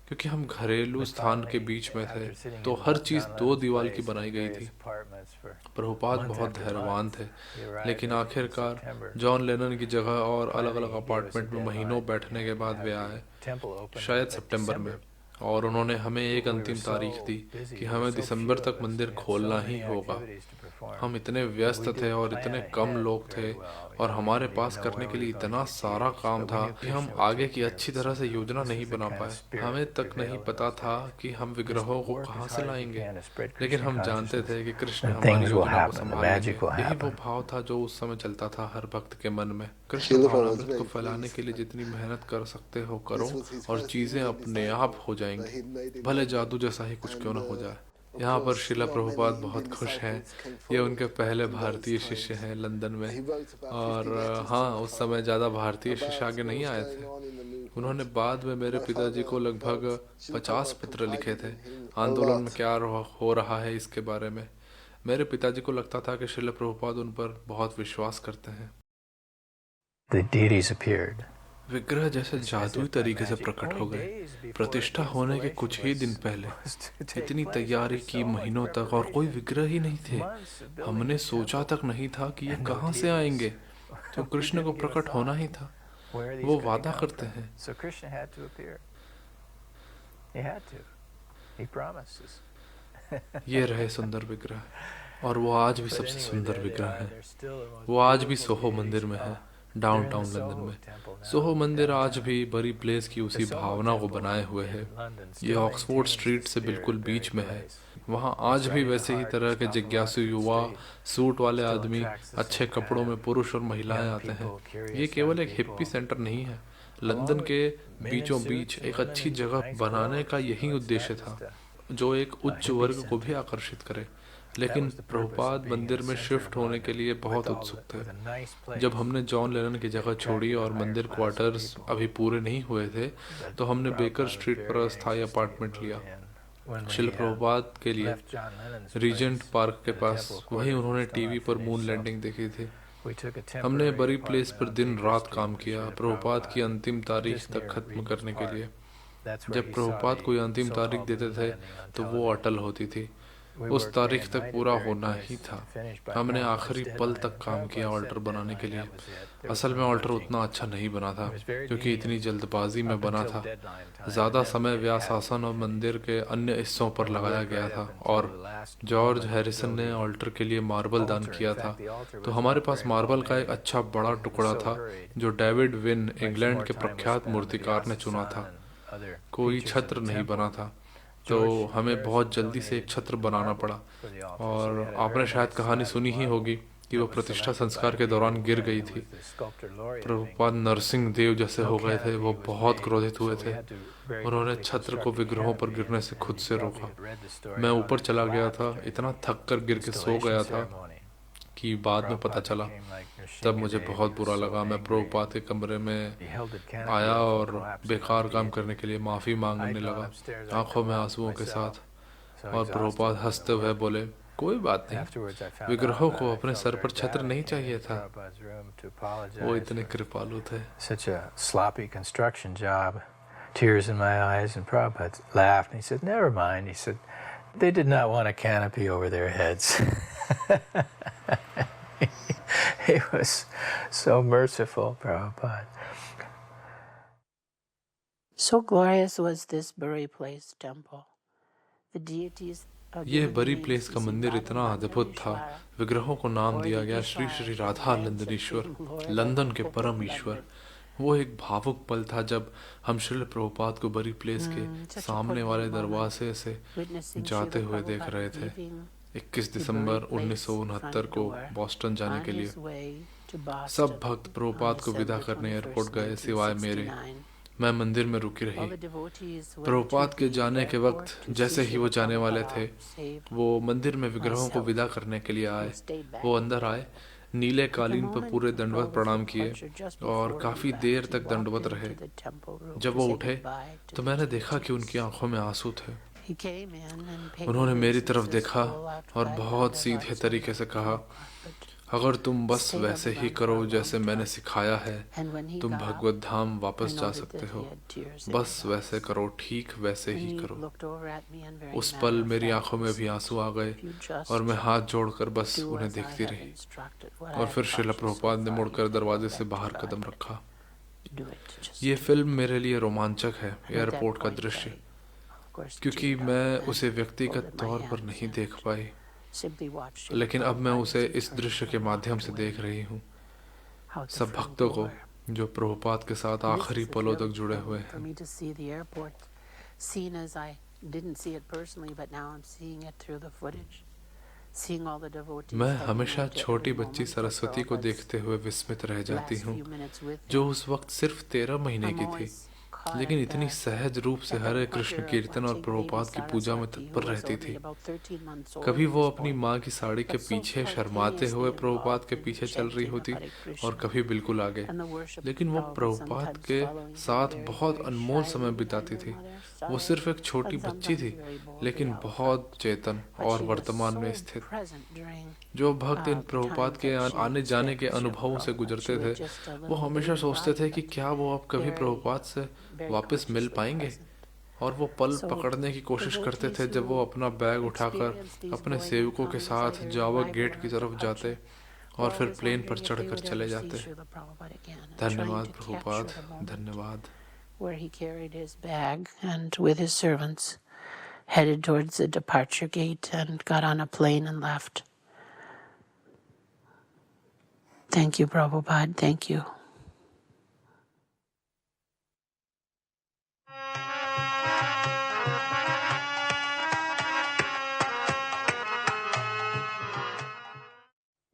क्योंकि हम घरेलू स्थान के बीच में थे तो हर चीज़ 2 दीवार की बनाई गई थी। प्रभुपाद बहुत धैर्यवान थे, लेकिन आखिरकार जॉन लेनन की जगह और अलग अलग अपार्टमेंट में महीनों बैठने के बाद वे आए, शायद सितंबर में, और उन्होंने हमें एक अंतिम तारीख दी कि हमें दिसंबर तक मंदिर खोलना ही होगा। हम इतने व्यस्त थे और इतने कम लोग थे और हमारे पास करने के लिए इतना सारा काम था कि हम आगे की अच्छी तरह से योजना नहीं बना पाए। हमें तक नहीं पता था कि हम विग्रहों को कहाँ से लाएंगे, लेकिन हम जानते थे कि कृष्ण हमारी योजना को संभालेंगे। यही वो भाव था जो उस समय चलता था हर भक्त के मन में। कृष्ण भावनामृत को फैलाने के लिए जितनी मेहनत कर सकते हो करो और चीजें अपने आप हो जाएंगी, भले जादू जैसा ही कुछ क्यों न हो जाए। यहाँ पर श्रीला प्रभुपाद बहुत खुश हैं। ये उनके पहले भारतीय शिष्य हैं लंदन में, और हाँ, उस समय ज़्यादा भारतीय शिष्य आगे नहीं आए थे। उन्होंने बाद में मेरे पिताजी को लगभग 50 पत्र लिखे थे आंदोलन में क्या हो रहा है इसके बारे में। मेरे पिताजी को लगता था कि श्रीला प्रभुपाद उन पर बहुत विश्वास करते हैं। विग्रह जैसे जादुई तरीके से प्रकट हो गए। प्रतिष्ठा होने के कुछ ही दिन पहले इतनी तैयारी की महीनों तक और कोई विग्रह ही नहीं थे। हमने सोचा तक नहीं था कि ये कहाँ से आएंगे, तो कृष्ण को प्रकट होना ही था। वो वादा करते हैं। ये रहे सुंदर विग्रह, और वो आज भी सबसे सुंदर विग्रह है। वो आज भी सोहो मंदिर में है, डाउनटाउन लंदन में। सोहो मंदिर आज भी बरी प्लेस की उसी भावना को बनाए हुए है। ये ऑक्सफोर्ड स्ट्रीट से बिल्कुल बीच में है। वहाँ आज भी वैसे ही तरह के जिज्ञासु युवा, सूट वाले आदमी, अच्छे कपड़ों में पुरुष और महिलाएं आते हैं। ये केवल एक हिप्पी सेंटर नहीं है। लंदन के बीचों बीच एक अच्छी जगह बनाने का यही उद्देश्य था, जो एक उच्च वर्ग को भी आकर्षित करे। लेकिन प्रभुपाद मंदिर में शिफ्ट होने के लिए बहुत उत्सुक थे। जब हमने जॉन लेनन की जगह छोड़ी और मंदिर क्वार्टर्स अभी पूरे नहीं हुए थे, तो हमने बेकर स्ट्रीट पर अस्थायी अपार्टमेंट लिया। when शिल we प्रभुपाद के लिए left John Lennon's regent place, park के the पास temple वहीं court उन्होंने was टीवी not पर finished, मून so लैंडिंग देखी थी। we took a हमने temporary बरी प्लेस apartment पर on दिन Baker रात Street काम with किया Srila प्रभुपाद की Prabhupada, अंतिम तारीख just तक near खत्म Regent's करने के Park. लिए। That's where जब he saw प्रभुपाद the कोई अंतिम तारीख so-called देते moon थे landing on तो वो television. अटल होती थी। We उस worked तारीख day and तक night पूरा at Berry होना Place ही to था। finish by हमने Prabhupada's आखिरी deadline, पल and तक काम किया Prabhupada ऑल्टर set बनाने के deadline, लिए। that was it. There was असल no में ऑल्टर budging. उतना अच्छा नहीं बना था It was very क्योंकि lenient इतनी जल्दबाजी में up बना until था। deadline time, ज़्यादा and then समय it व्यासासन और मंदिर के अन्य हिस्सों पर And we लगाया worked गया right था up until और the last George moment to Harrison build ने the ऑल्टर के लिए मार्बल दान altar. किया In था। fact, the altar तो was हमारे not pass very well marble का एक made. अच्छा बड़ा It was टुकड़ा so था hurried. जो David win Much England more के time was प्रख्यात spent on the मूर्तिकार ने चुना Vyasa था। and other कोई features of छत्र the नहीं temple. बना था तो George हमें Harrison बहुत जल्दी से एक donated छत्र the बनाना marble पड़ा। for the altar, so और we had a आपने very शायद nice कहानी slab of सुनी ही marble होगी कि वो that was प्रतिष्ठा selected by संस्कार के Peter दौरान गिर Gray, गई who थी। was the sculptor laureate of Prabhupada England. Narsingh Dev जैसे No हो गए थे, canopy वो was बहुत made, क्रोधित हुए so we थे। had to very उन्होंने quickly छत्र को construct a विग्रहों पर canopy, गिरने से and खुद you से probably रोका। had read the story मैं how ऊपर it चला गया collapsed था, during इतना the थक कर गिर के सो installation गया था ceremony. कि बाद में पता Prabhupada चला। became like तब Nrsimha मुझे Dev. बहुत He was बुरा so लगा। मैं angry. प्रभुपाद के कमरे में He held the canopy आया up और from collapsing बेकार on काम the करने के लिए माफ़ी मांगने I'd gone लगा, upstairs, I'd आंखों में come out आंसुओं के myself, साथ। so और exhausted प्रभुपाद and हंसते हुए overwhelmed. बोले, कोई बात नहीं, Afterwards, I found out विग्रहों that को I अपने felt सर very पर छत्र bad. I नहीं came चाहिए into था। Prabhupada's room to वो apologize इतने for कृपालु थे। such a sloppy construction job. Tears in my eyes, and Prabhupada laughed and he said, "Never mind." He said, "They did not want a canopy over their heads." He was so merciful, Prabhupada. So glorious was this Bury Place temple. The deities are ये given बरी names place का Sri मंदिर Radha इतना अद्भुत था, Landanishwara, विग्रहों को नाम or दिया the गया Shri Ishvara, Shri the Radha grand लंदनीश्वर, supreme Lord London of के London. परम ईश्वर। वो एक भावुक पल था जब हम श्रील प्रभुपाद को बरी प्लेस के such a सामने poignant वाले moment, दरवाजे से witnessing जाते Srila हुए देख Prabhupada रहे थे। leaving 21 the December Bury Place 1969 front को door बॉस्टन जाने on के लिए। his way to Boston सब भक्त प्रभुपाद on को विदा December करने 21st, एयरपोर्ट गए सिवाय मेरे। 1969. मैं मंदिर में रुकी रही। All the devotees went Prabhupada to के the जाने के airport वक्त to जैसे see ही वो Srila जाने वाले Prabhupada थे, saved वो मंदिर में विग्रहों को myself विदा करने के लिए आए। and stayed back. वो अंदर आए, नीले कालीन पर पूरे दंडवत प्रणाम किए और काफ़ी देर तक दंडवत रहे। जब वो उठे तो मैंने देखा कि उनकी आंखों में आंसू थे। उन्होंने मेरी तरफ देखा और बहुत सीधे तरीके से कहा, अगर तुम बस वैसे ही करो जैसे मैंने सिखाया है, तुम भगवत धाम वापस जा सकते हो। बस वैसे करो, ठीक वैसे ही करो। उस पल मेरी आंखों में भी आंसू आ गए और मैं हाथ जोड़कर बस उन्हें देखती रही। और फिर श्रील प्रभुपाद ने मुड़कर दरवाजे से बाहर कदम रखा। ये फिल्म मेरे लिए रोमांचक है, एयरपोर्ट का दृश्य, क्योंकि मैं उसे व्यक्तिगत तौर पर नहीं देख पाई, लेकिन अब मैं उसे इस दृश्य के माध्यम से देख रही हूँ। सब भक्तों को जो प्रभुपाद के साथ आखिरी पलों तक जुड़े हुए हैं। मैं हमेशा छोटी बच्ची सरस्वती को देखते हुए विस्मित रह जाती हूँ, जो उस वक्त सिर्फ 13 महीने की थी, लेकिन इतनी सहज रूप से हरे कृष्ण कीर्तन और प्रभुपाद की पूजा में तत्पर रहती थी। कभी वो अपनी माँ की साड़ी के पीछे शर्माते हुए प्रभुपाद के पीछे चल रही होती और कभी बिल्कुल आगे, लेकिन वो प्रभुपाद के साथ बहुत अनमोल समय बिताती थी। वो सिर्फ एक छोटी बच्ची थी, लेकिन बहुत चेतन और वर्तमान में स्थित। जो भक्त इन प्रभुपाद के आने जाने के अनुभवों से गुजरते थे, वो हमेशा सोचते थे कि क्या वो अब कभी प्रभुपाद से वापस मिल पाएंगे, और वो पल पकड़ने की कोशिश करते थे जब वो अपना बैग उठाकर अपने सेवकों के साथ जावा गेट की तरफ जाते और फिर प्लेन पर चढ़कर चले जाते। धन्यवाद प्रभुपाद, धन्यवाद। Where he carried his bag and with his servants headed towards the departure gate and got on a plane and left. Thank you, Prabhupada. Thank you.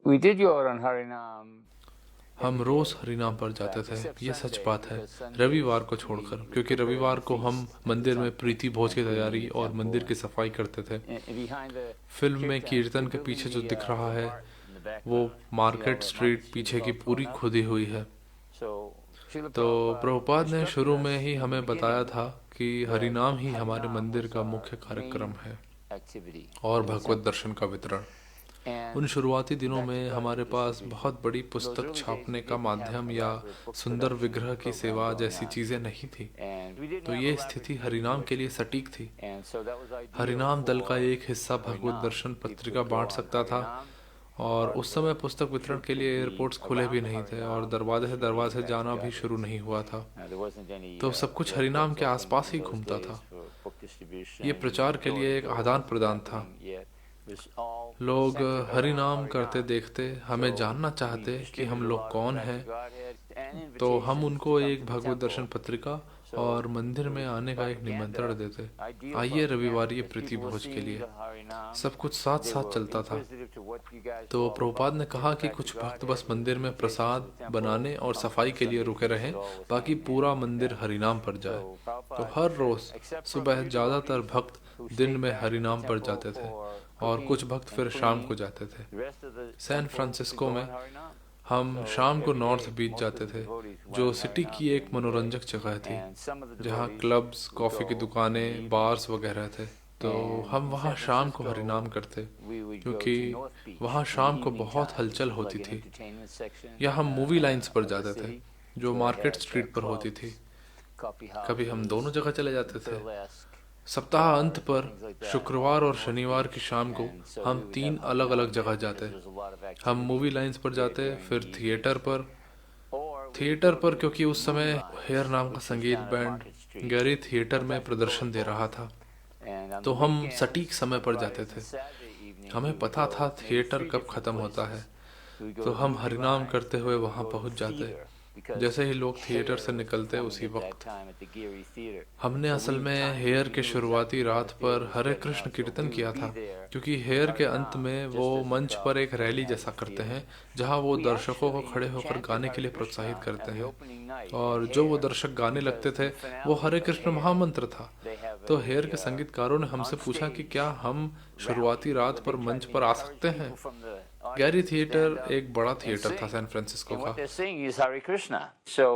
We did go on Harinam. हम रोज हरिनाम पर जाते थे, ये सच बात है, रविवार को छोड़कर, क्योंकि रविवार को हम मंदिर में प्रीति भोज की तैयारी और मंदिर की सफाई करते थे। फिल्म में कीर्तन के पीछे जो दिख रहा है वो मार्केट स्ट्रीट पीछे की पूरी खुदी हुई है। तो प्रभुपाद ने शुरू में ही हमें बताया था कि हरिनाम ही हमारे मंदिर का मुख्य कार्यक्रम है और भगवत दर्शन का वितरण। उन शुरुआती दिनों में हमारे पास बहुत बड़ी पुस्तक छापने का माध्यम या सुंदर विग्रह की सेवा जैसी चीजें नहीं थी, तो ये स्थिति हरिनाम के लिए सटीक थी। हरिनाम दल का एक हिस्सा भगवत दर्शन पत्रिका बांट सकता था, और उस समय पुस्तक वितरण के लिए एयरपोर्ट्स खुले भी नहीं थे और दरवाजे से दरवाजे जाना भी शुरू नहीं हुआ था, तो सब कुछ हरिनाम के आसपास ही घूमता था। ये प्रचार के लिए एक आदान प्रदान था। लोग हरिनाम करते देखते हमें जानना चाहते कि हम लोग कौन हैं, तो हम उनको एक भगवत दर्शन पत्रिका और मंदिर में आने का एक निमंत्रण देते। आइए रविवार ये प्रीति भोज के लिए। सब कुछ साथ साथ चलता था। तो प्रभुपाद ने कहा कि कुछ भक्त बस मंदिर में प्रसाद बनाने और सफाई के लिए रुके रहें, बाकी पूरा मंदिर हरिनाम पर जाए। तो हर रोज सुबह ज्यादातर भक्त दिन में हरिनाम पर जाते थे और कुछ भक्त फिर शाम को जाते थे। सैन फ्रांसिस्को में हम शाम को नॉर्थ बीच जाते थे, जो सिटी की एक मनोरंजक जगह थी, जहाँ क्लब्स, कॉफी की दुकानें, बार्स वगैरह थे। तो हम वहाँ शाम को हरिनाम करते, क्योंकि वहाँ शाम को बहुत हलचल होती थी। या हम मूवी लाइन्स पर जाते थे, जो मार्केट स्ट्रीट पर होती थी। कभी हम दोनों जगह चले जाते थे। सप्ताह अंत पर शुक्रवार और शनिवार की शाम को हम 3 अलग अलग जगह जाते। हम मूवी लाइन्स पर जाते, फिर थिएटर पर क्योंकि उस समय हेयर नाम का संगीत बैंड गैरी थिएटर में प्रदर्शन दे रहा था, तो हम सटीक समय पर जाते थे। हमें पता था थिएटर कब खत्म होता है, तो हम हरिनाम करते हुए वहां पहुंच जाते। जैसे ही लोग थिएटर से निकलते उसी वक्त हमने असल में हेयर के शुरुआती रात पर हरे कृष्ण कीर्तन किया था, क्योंकि हेयर के अंत में वो मंच पर एक रैली जैसा करते हैं, जहां वो दर्शकों को खड़े होकर गाने के लिए प्रोत्साहित करते हैं, और जो वो दर्शक गाने लगते थे वो हरे कृष्ण महामंत्र था। तो हेयर के संगीतकारों ने हमसे पूछा कि क्या हम शुरुआती रात पर मंच पर आ सकते हैं। गैरी थिएटर एक बड़ा थिएटर था सैन फ्रांसिस्को का। So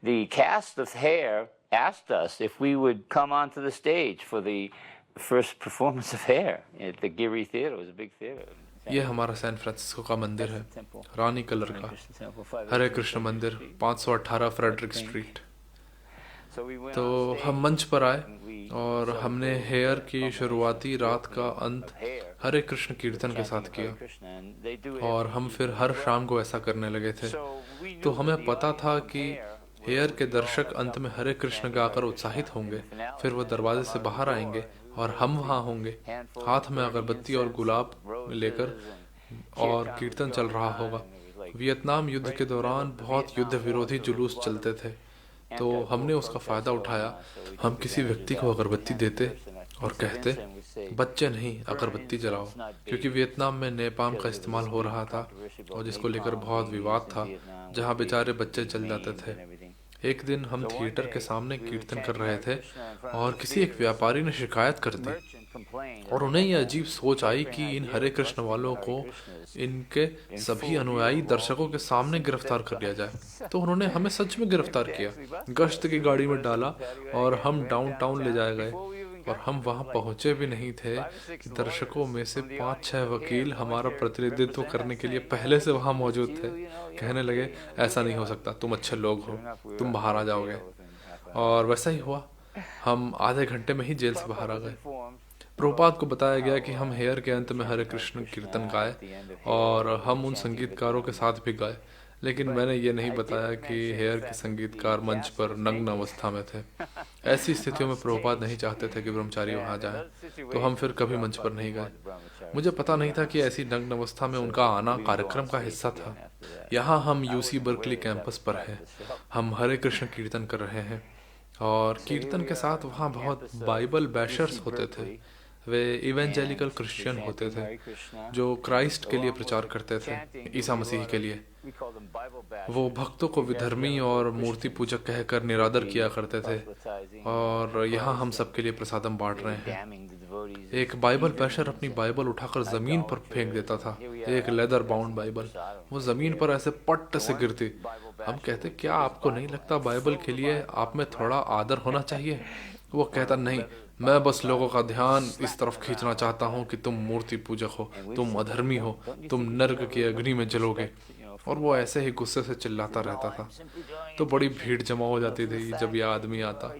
the cast of Hair asked us if we would come onto the stage for the first performance of Hair at the Geary Theater. It was a big theater. ये हमारा San Francisco का मंदिर है, रानी colour का हरे कृष्ण मंदिर, 518 Frederick street. तो हम मंच पर आए और हमने हेयर की शुरुआती रात का अंत हरे कृष्ण कीर्तन के साथ किया, और हम फिर हर शाम को ऐसा करने लगे थे। तो हमें पता था कि हेयर के दर्शक अंत में हरे कृष्ण गाकर उत्साहित होंगे, फिर वो दरवाजे से बाहर आएंगे और हम वहाँ होंगे, हाथ में अगरबत्ती और गुलाब लेकर, और कीर्तन चल रहा होगा। वियतनाम युद्ध के दौरान बहुत युद्ध विरोधी जुलूस चलते थे, तो हमने उसका फायदा उठाया। हम किसी व्यक्ति को अगरबत्ती देते और कहते, बच्चे नहीं, अगरबत्ती जलाओ, क्योंकि वियतनाम में नेपाम का इस्तेमाल हो रहा था और जिसको लेकर बहुत विवाद था, जहां बेचारे बच्चे जल जाते थे। एक दिन हम थिएटर के सामने कीर्तन कर रहे थे और किसी एक व्यापारी ने शिकायत कर दी, और उन्हें यह अजीब सोच आई कि इन हरे कृष्ण वालों को इनके सभी अनुयायी दर्शकों के सामने गिरफ्तार कर लिया जाए। तो उन्होंने हमें सच में गिरफ्तार किया, गश्त की गाड़ी में डाला और हम डाउनटाउन ले जाए गए। और हम वहां पहुंचे भी नहीं थे कि दर्शकों में से 5-6 वकील हमारा प्रतिनिधित्व करने के लिए पहले से वहां मौजूद थे। कहने लगे, ऐसा नहीं हो सकता, तुम अच्छे लोग हो, तुम बाहर आ जाओगे। और वैसा ही हुआ, हम आधे घंटे में ही जेल से बाहर आ गए। प्रभुपाद को बताया गया कि हम हेयर के अंत में हरे कृष्ण कीर्तन गाए, और हम उन संगीतकारों के साथ भी गाए, लेकिन मैंने ये नहीं बताया कि हेयर के संगीतकार मंच पर नग्न अवस्था में थे। ऐसी स्थितियों में प्रभुपाद नहीं चाहते थे कि ब्रह्मचारी वहां जाएं, तो हम फिर कभी मंच पर नहीं गए। मुझे पता नहीं था कि ऐसी नग्न अवस्था में उनका आना कार्यक्रम का हिस्सा था। यहाँ हम यूसी बर्कली कैंपस पर हैं, हम हरे कृष्ण कीर्तन कर रहे हैं, और कीर्तन के साथ वहाँ बहुत बाइबल बैशर्स होते थे। वे इवेंजेलिकल क्रिश्चियन होते थे जो क्राइस्ट के लिए प्रचार करते थे, ईसा मसीह के लिए। वो भक्तों को विधर्मी और मूर्ति पूजक कहकर निरादर किया करते थे, और यहाँ हम सबके लिए प्रसादम बांट रहे हैं। एक बाइबल बैशर अपनी बाइबल उठाकर जमीन पर फेंक देता था, एक लेदर बाउंड बाइबल। वो जमीन पर ऐसे पट्ट से गिरती। हम कहते, क्या आपको नहीं लगता बाइबल के लिए आप में थोड़ा आदर होना चाहिए? वो कहता नहीं, मैं बस लोगों का ध्यान इस तरफ खींचना चाहता हूँ कि तुम मूर्ति पूजक हो, तुम अधर्मी हो, तुम नर्क की अग्नि में जलोगे। और वो ऐसे ही गुस्से से चिल्लाता रहता था। तो बड़ी भीड़ जमा हो जाती थी जब यह आदमी आता।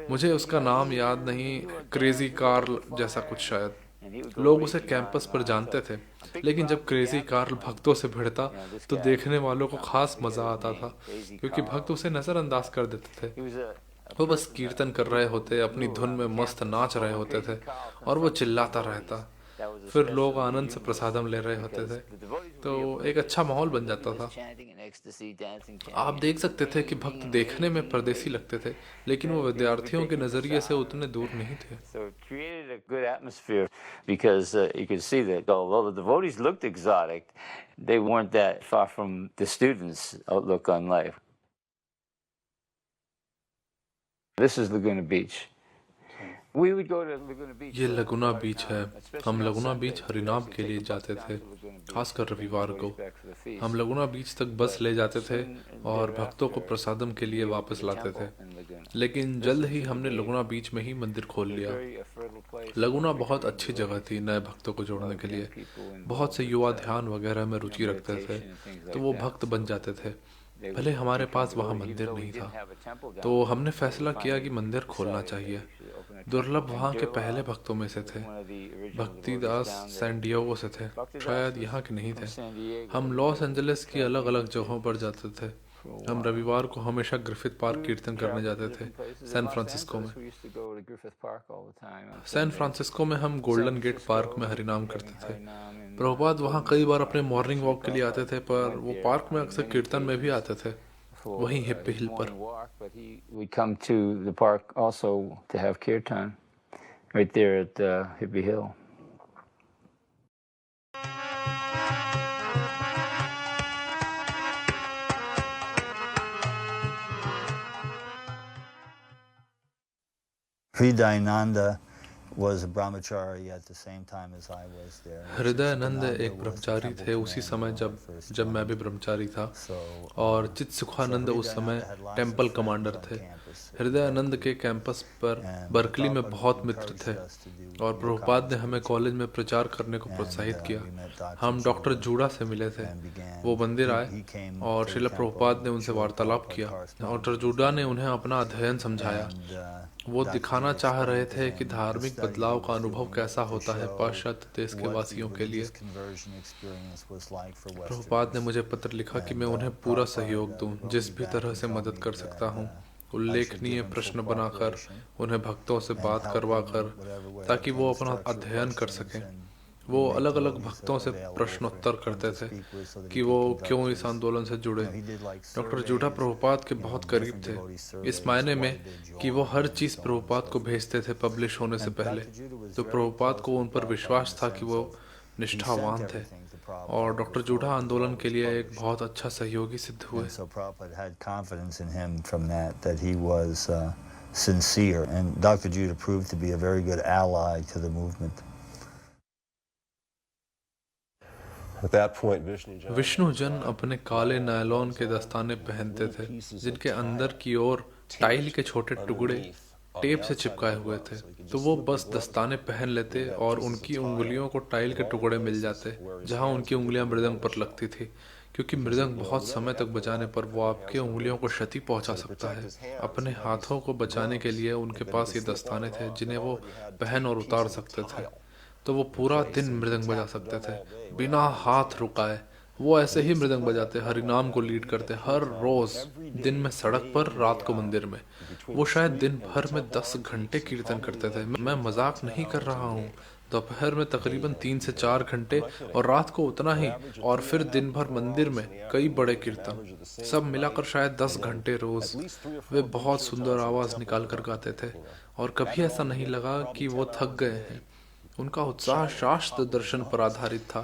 मुझे उसका नाम याद नहीं, क्रेजी कार्ल जैसा कुछ शायद। लोग उसे कैंपस पर जानते थे, लेकिन जब क्रेजी कार्ल भक्तों से भिड़ता तो देखने वालों को खास मजा आता था, क्योंकि भक्त उसे नजरअंदाज कर देते थे। वो बस कीर्तन कर रहे होते, अपनी धुन में मस्त नाच रहे होते थे, और वो चिल्लाता रहता। फिर लोग आनंद से प्रसादम ले रहे होते थे, तो एक अच्छा माहौल बन जाता था। आप देख सकते थे कि भक्त देखने में परदेसी लगते थे, लेकिन वो विद्यार्थियों के नजरिए से उतने दूर नहीं थे। So it created a good atmosphere because you could see that although the devotees looked exotic, they weren't that far from the students' outlook on life. This is Laguna Beach. We would go to Laguna Beach. ये लगुना बीच है। हम लगुना बीच हरिनाम के लिए जाते थे, खासकर रविवार को। हम लगुना बीच तक बस ले जाते थे और भक्तों को प्रसादम के लिए वापस लाते थे। लेकिन जल्द ही हमने लगुना बीच में ही मंदिर खोल लिया। लगुना बहुत अच्छी जगह थी नए भक्तों को जोड़ने के लिए। बहुत से युवा ध्यान वगैरह में रुचि रखते थे, तो वो भक्त बन जाते थे। भले हमारे पास वहाँ मंदिर नहीं था, तो हमने फैसला किया कि मंदिर खोलना चाहिए। दुर्लभ वहाँ के पहले भक्तों में से थे। भक्तिदास सैन डिएगो से थे, शायद यहाँ के नहीं थे। हम लॉस एंजलिस की अलग अलग जगहों पर जाते थे। हम रविवार को हमेशा ग्रिफिथ पार्क कीर्तन करने जाते थे, सैन फ्रांसिस्को में। सैन फ्रांसिस्को में हम गोल्डन गेट पार्क में हरिनाम करते थे। प्रभुपाद वहाँ कई बार अपने मॉर्निंग वॉक के लिए आते थे, पर वो पार्क में अक्सर कीर्तन में भी आते थे, वहीं हिप्पी हिल पर। We'd come to the park also to have kirtan, right there at Hippie Hill. Hridayananda was a brahmachari at the same time as I was there. Hridayanand एक ब्रह्मचारी थे उसी समय जब मैं भी ब्रह्मचारी था, और चित्सुखानंद उस समय टेम्पल कमांडर थे। हृदयानंद के कैंपस पर बर्कली में बहुत मित्र थे, और प्रभुपाद ने हमें कॉलेज में प्रचार करने को प्रोत्साहित किया। हम डॉक्टर जूड़ा से मिले थे। वो मंदिर आए और श्रील प्रभुपाद ने उनसे वार्तालाप किया। डॉक्टर जूड़ा ने उन्हें अपना अध्ययन समझाया। वो दिखाना चाह रहे थे कि धार्मिक बदलाव का अनुभव कैसा होता है पाश्चात्य देश के वासियों के लिए। प्रभुपाद ने मुझे पत्र लिखा कि मैं उन्हें पूरा सहयोग दूं, जिस भी तरह से मदद कर सकता हूं, उल्लेखनीय प्रश्न बनाकर, उन्हें भक्तों से बात करवाकर, ताकि वो अपना अध्ययन कर सकें। वो अलग अलग भक्तों से प्रश्नोत्तर करते थे कि वो क्यों इस आंदोलन से जुड़े। डॉक्टर जूड़ा प्रभुपाद के बहुत करीब थे, इस मायने में कि वो हर चीज़ प्रभुपाद को भेजते थे पब्लिश होने से पहले। तो प्रभुपाद को उन पर विश्वास था कि वो निष्ठावान थे, और डॉक्टर जूड़ा आंदोलन के लिए एक बहुत अच्छा सहयोगी सिद्ध हुए। Sincere, and Dr. Judah proved to be a very good ally to the movement. At that point, Vishnu जन अपने काले नायलॉन के दस्ताने पहनते थे, जिनके अंदर की ओर टाइल के छोटे टुकड़े टेप से चिपकाए हुए थे। तो वो बस दस्ताने पहन लेते और उनकी उंगलियों को टाइल के टुकड़े मिल जाते, जहां उनकी उंगलियां मृदंग पर लगती थी, क्योंकि मृदंग बहुत समय तक बजाने पर वो आपके उंगलियों को क्षति पहुंचा सकता है। अपने हाथों को बचाने के लिए उनके पास ये दस्ताने थे, जिन्हें वो पहन और उतार सकते थे। तो वो पूरा दिन मृदंग बजा सकते थे बिना हाथ रुकाए। वो ऐसे ही मृदंग बजाते, हरिनाम को लीड करते, हर रोज, दिन में सड़क पर, रात को मंदिर में। वो शायद दिन भर में 10 घंटे कीर्तन करते थे। मैं मजाक नहीं कर रहा हूँ। दोपहर में तकरीबन 3 से 4 घंटे, और रात को उतना ही, और फिर दिन भर मंदिर में कई बड़े कीर्तन, सब मिलाकर शायद 10 घंटे रोज। वे बहुत सुंदर आवाज निकाल कर गाते थे, और कभी ऐसा नहीं लगा कि वो थक गए हैं। उनका उत्साह शास्त्र दर्शन पर आधारित था।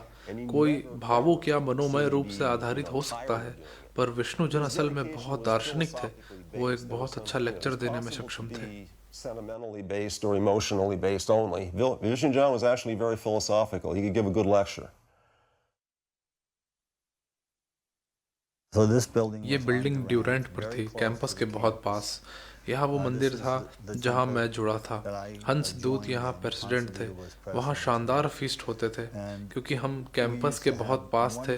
कोई भावुक या मनोमय रूप से आधारित हो सकता है, पर विष्णु जन असल में बहुत दार्शनिक थे। वो एक बहुत अच्छा लेक्चर देने में सक्षम थे। Sentimentally based or emotionally based only. Vishnu Jan was actually very philosophical. He could give a good lecture. So this building ये बिल्डिंग ड्यूरेंट पर थी, कैंपस के बहुत पास। यहाँ वो मंदिर था जहाँ मैं जुड़ा था। हंस दूत यहाँ प्रेसिडेंट थे। वहाँ शानदार फीस्ट होते थे क्योंकि हम कैंपस के बहुत पास थे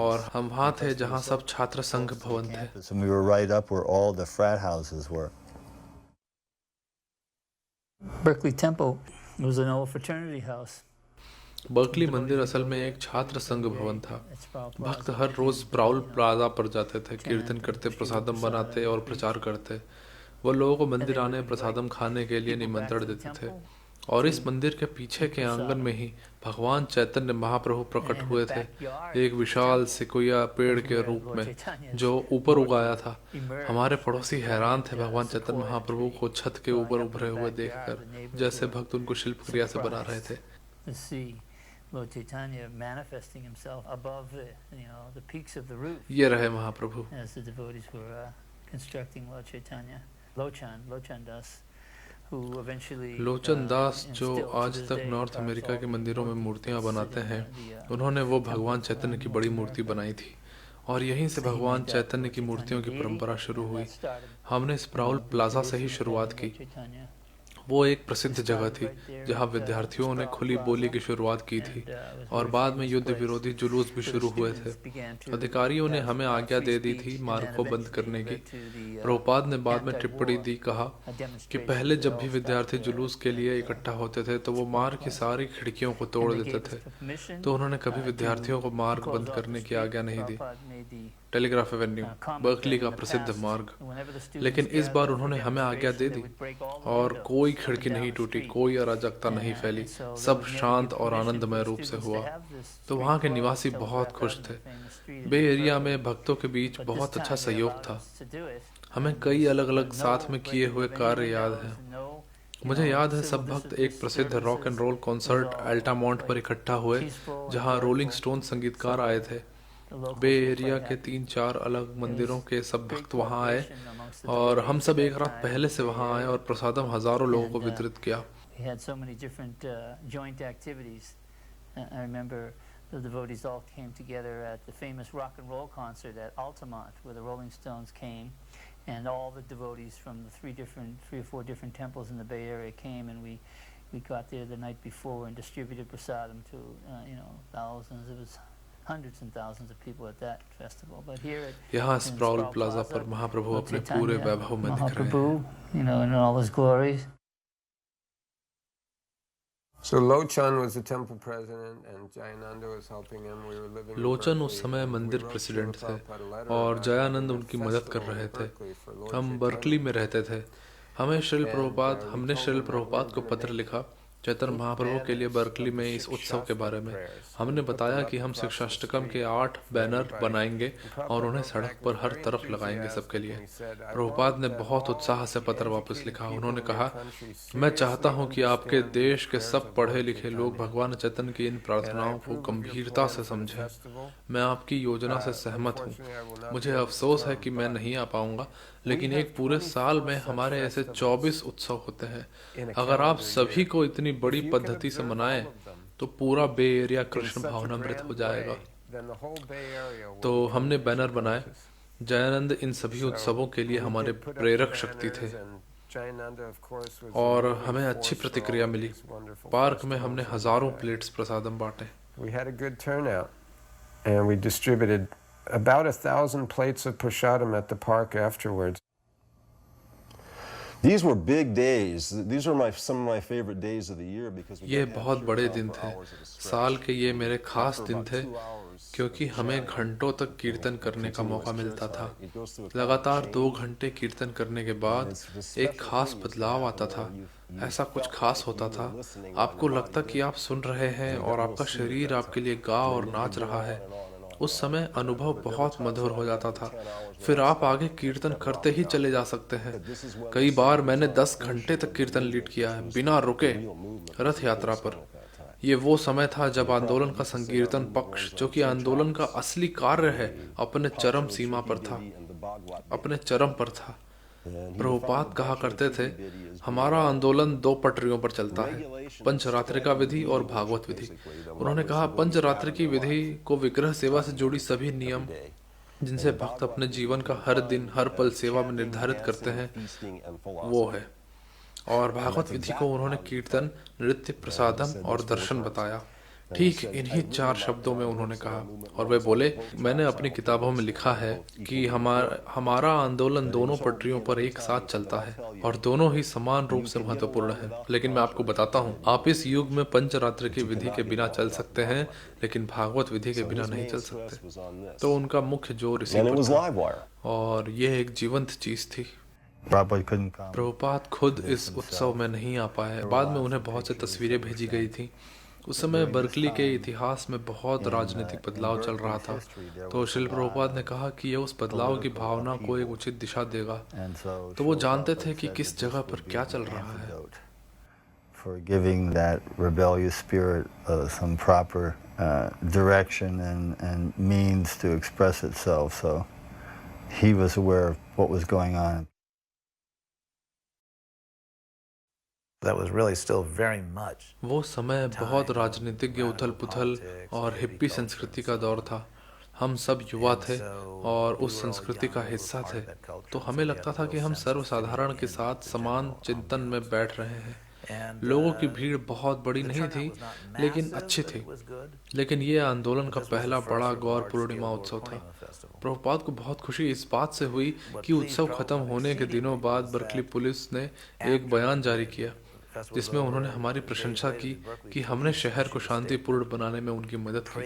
और हम वहाँ थे जहाँ सब छात्र संघ भवन थे। And we were right up where all the frat houses were. Berkeley Temple was an old fraternity house. Berkeley मंदिर असल में एक छात्र संघ भवन था। भक्त हर रोज स्प्राउल प्लाजा पर जाते थे, कीर्तन करते, प्रसादम बनाते और प्रचार करते। वो लोगों को मंदिर आने, प्रसादम खाने के लिए निमंत्रण देते थे। और इस मंदिर के पीछे के आंगन में ही भगवान चैतन्य महाप्रभु प्रकट हुए थे, एक विशाल सिकोया पेड़ के रूप में जो ऊपर उगाया था। हमारे पड़ोसी हैरान थे भगवान चैतन्य महाप्रभु को छत के ऊपर उभरे हुए देखकर, जैसे भक्त उनको शिल्प क्रिया से बना रहे थे। Lord Chaitanya manifesting himself above the peaks of the roof. ये रहे महाप्रभु। As the devotees were constructing Lord Chaitanya, Lochan Das, who eventually Lochan Das जो आज तक नॉर्थ अमेरिका के मंदिरों में मूर्तियां बनाते हैं, उन्होंने वो भगवान चैतन्य की बड़ी मूर्ति बनाई थी और यहीं से भगवान चैतन्य की मूर्तियों की परंपरा शुरू हुई। हमने स्प्राउल प्लाजा से ही शुरुआत की। वो एक प्रसिद्ध जगह थी जहां विद्यार्थियों ने खुली बोली की शुरुआत की थी और बाद में युद्ध विरोधी जुलूस भी शुरू हुए थे। अधिकारियों ने हमें आज्ञा दे दी थी मार्ग को बंद करने की। प्रभुपाद ने बाद में टिप्पणी दी, कहा कि पहले जब भी विद्यार्थी जुलूस के लिए इकट्ठा होते थे तो वो मार्ग की सारी खिड़कियों को तोड़ देते थे, तो उन्होंने कभी विद्यार्थियों को मार्ग बंद करने की आज्ञा नहीं दी। टेलीग्राफ एवेन्यू, बर्कली का प्रसिद्ध मार्ग। लेकिन इस बार उन्होंने हमें आज्ञा दे दी और कोई खिड़की नहीं टूटी, कोई अराजकता नहीं फैली, सब शांत और आनंदमय रूप से हुआ। तो वहाँ के निवासी बहुत खुश थे। बे एरिया में भक्तों के बीच बहुत अच्छा सहयोग था। हमें कई अलग अलग साथ में किए हुए कार्य याद हैं। मुझे याद है सब भक्त एक प्रसिद्ध रॉक एंड रोल कॉन्सर्ट अल्टामोंट पर इकट्ठा हुए जहाँ रोलिंग स्टोन संगीतकार आए थे। बे एरिया के 3-4 अलग मंदिरों के सब भक्त वहां आए और हम सब एक रात पहले से वहां आए और प्रसादम हजारों लोगों को वितरित किया। I remember the devotees all came together at the famous rock and roll concert at Altamont, where the Rolling Stones came, and all the devotees from the three or four different temples in the Bay Area came, and we got there the night before and distributed prasadam to thousands. It was hundreds and thousands of people at that festival. But here at यहाँ sprawl plaza पर महाप्रभु अपने पूरे वैभव में दिख रहे हैं। in all his glories. So Lochan was the temple president and Jayananda was helping him. We were living in Lochan Berkeley. उस समय मंदिर We wrote प्रेसिडेंट Srila थे Prabhupada a और letter जयानंद about उनकी the मदद कर festival रहे in थे। Berkeley for Lord हम Chaitanya. बर्कली में रहते थे। हमने श्रील प्रभुपाद को पत्र लिखा चैतन्य महाप्रभु के लिए बर्कली में इस उत्सव के बारे में। हमने बताया कि हम शिक्षाष्टकम के 8 बैनर बनाएंगे और उन्हें सड़क पर हर तरफ लगाएंगे सबके लिए। प्रभुपाद ने बहुत उत्साह से पत्र वापस लिखा। उन्होंने कहा, मैं चाहता हूं कि आपके देश के सब पढ़े लिखे लोग भगवान चैतन्य की इन प्रार्थनाओं को गंभीरता से समझें। मैं आपकी योजना से सहमत हूँ। मुझे अफसोस है कि मैं नहीं आ पाऊंगा, लेकिन एक पूरे साल में हमारे ऐसे 24 उत्सव होते हैं। अगर आप सभी को इतनी बड़ी पद्धति से मनाएं तो पूरा बे एरिया कृष्ण भावनामृत हो जाएगा। तो हमने बैनर बनाए। जयानंद इन सभी उत्सवों के लिए हमारे प्रेरक शक्ति थे और हमें अच्छी प्रतिक्रिया मिली। पार्क में हमने हजारों प्लेट्स प्रसादम बांटे। We had a good turnout and we distributed about 1,000 plates of prasadam at the park afterwards. These were big days. These are some of my favorite days of the year because we ये बहुत बड़े दिन थे। साल के ये मेरे खास दिन थे क्योंकि हमें घंटों तक कीर्तन करने का मौका मिलता था। लगातार 2 घंटे कीर्तन करने के बाद एक खास बदलाव आता था। ऐसा कुछ खास होता था, आपको लगता कि आप सुन रहे हैं और आपका शरीर आपके लिए गा और नाच रहा है। उस समय अनुभव बहुत मधुर हो जाता था। फिर आप आगे कीर्तन करते ही चले जा सकते हैं। कई बार मैंने 10 घंटे तक कीर्तन लीड किया है बिना रुके रथ यात्रा पर। ये वो समय था जब आंदोलन का संकीर्तन पक्ष, जो कि आंदोलन का असली कार्य है, अपने चरम सीमा पर था, अपने चरम पर था। प्रभुपाद कहा करते थे, हमारा आंदोलन 2 पटरियों पर चलता है, पंचरात्रिका विधि और भागवत विधि। उन्होंने कहा पंचरात्रिकी विधि को विग्रह सेवा से जुड़ी सभी नियम जिनसे भक्त अपने जीवन का हर दिन हर पल सेवा में निर्धारित करते हैं, वो है। और भागवत विधि को उन्होंने कीर्तन, नृत्य, प्रसादम और दर्शन बताया। ठीक इन्हीं 4 शब्दों में उन्होंने कहा, और वे बोले, मैंने अपनी किताबों में लिखा है कि हमारा आंदोलन दोनों पटरियों पर एक साथ चलता है और दोनों ही समान रूप से महत्वपूर्ण है। लेकिन मैं आपको बताता हूँ, आप इस युग में पंचरात्र की विधि के बिना चल सकते हैं, लेकिन भागवत विधि के बिना नहीं चल सकते। तो उनका मुख्य जोर इसी पर था, और यह एक जीवंत चीज थी। प्रभुपाद खुद इस उत्सव में नहीं आ पाए। बाद में उन्हें बहुत सी तस्वीरें भेजी गई थी। उस समय बर्कली के इतिहास में बहुत राजनीतिक बदलाव चल रहा था, तो श्रील प्रभुपाद ने कहा कि यह उस बदलाव की भावना को एक उचित दिशा देगा। तो वो जानते थे कि किस जगह पर क्या चल रहा है। For giving that rebellious spirit some proper direction and means to express itself. So he was aware of what was going on. That was really still very much. वो समय बहुत राजनीतिक उथल-पुथल और हिप्पी संस्कृति का दौर था। हम सब युवा थे और उस संस्कृति का हिस्सा थे, तो हमें लगता था कि हम सर्वसाधारण के साथ समान चिंतन में बैठ रहे हैं। लोगों की भीड़ बहुत बड़ी नहीं थी, लेकिन अच्छी थी। लेकिन ये आंदोलन का पहला बड़ा गौर पूर्णिमा उत्सव था। प्रभुपाद को बहुत खुशी इस बात से हुई कि उत्सव खत्म होने के दिनों बाद बर्कली पुलिस ने एक बयान जारी किया, जिसमें उन्होंने हमारी प्रशंसा की कि हमने शहर को शांतिपूर्ण बनाने में उनकी मदद की।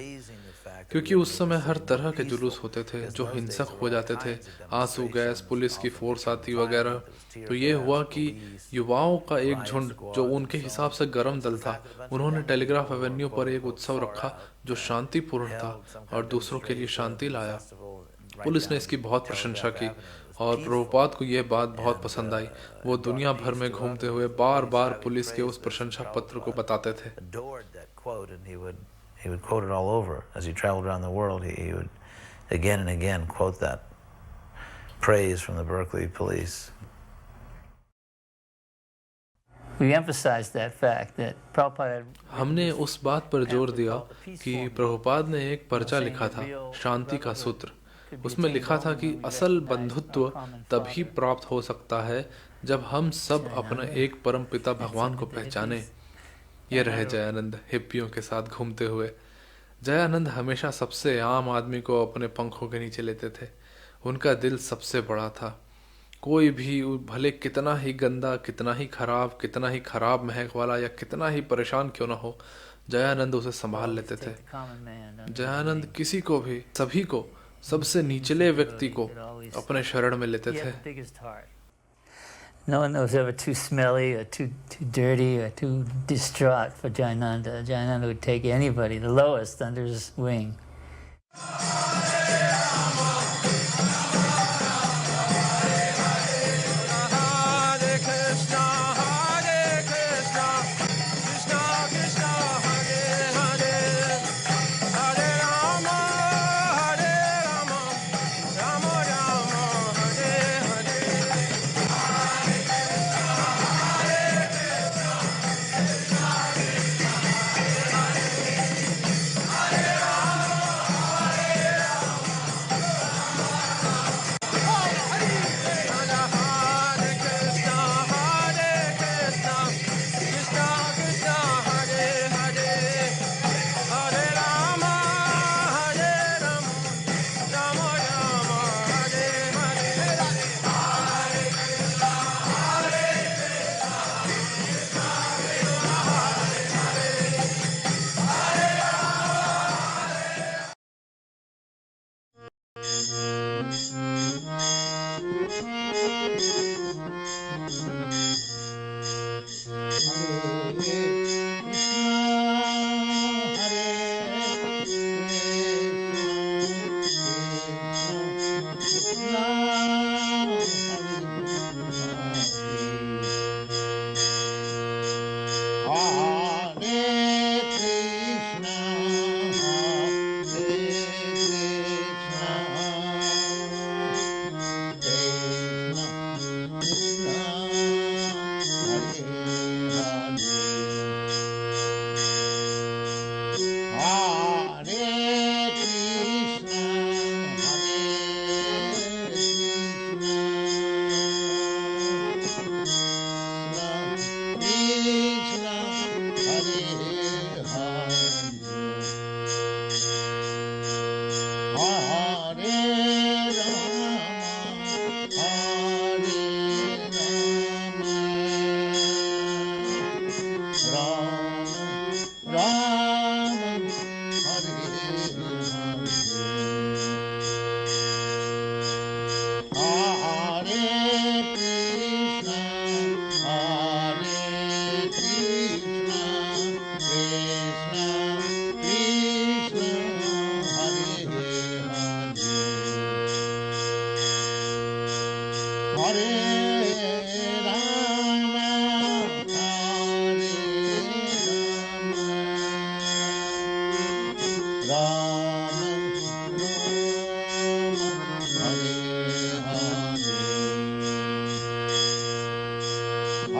क्योंकि उस समय हर तरह के जुलूस होते थे जो हिंसक हो जाते थे, आंसू गैस, पुलिस की फोर्स आती वगैरह। तो ये हुआ कि युवाओं का एक झुंड, जो उनके हिसाब से गर्म दल था, उन्होंने टेलीग्राफ एवेन्यू पर एक उत्सव रखा जो शांतिपूर्ण था और दूसरों के लिए शांति लाया। पुलिस ने इसकी बहुत प्रशंसा की और प्रभुपाद को यह बात बहुत पसंद आई। वो दुनिया भर में घूमते हुए बार बार पुलिस के उस प्रशंसा पत्र को बताते थे। He would quote it all over. As he traveled around the world, he would again and again quote that praise from the Berkeley police. We emphasized that fact that Prabhupada had... हमने उस बात पर जोर दिया कि प्रभुपाद ने एक पर्चा लिखा था, शांति का सूत्र। उसमें लिखा था कि असल बंधुत्व तभी प्राप्त हो सकता है जब हम सब अपने एक परम पिता भगवान को पहचाने। ये रहे जयानंद हिप्पियों के साथ घूमते हुए। जयानंद हमेशा सबसे आम आदमी को अपने पंखों के नीचे लेते थे। उनका दिल सबसे बड़ा था। कोई भी भले कितना ही गंदा, कितना ही खराब महक वाला या कितना ही परेशान क्यों ना हो, जयानंद उसे संभाल लेते थे। जयानंद किसी को भी, सभी को, सबसे निचले व्यक्ति को अपने शरण में लेते थे। No one was ever too smelly or too dirty or too distraught for Jayananda. Jayananda would take anybody, the lowest, under his wing.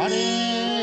Hare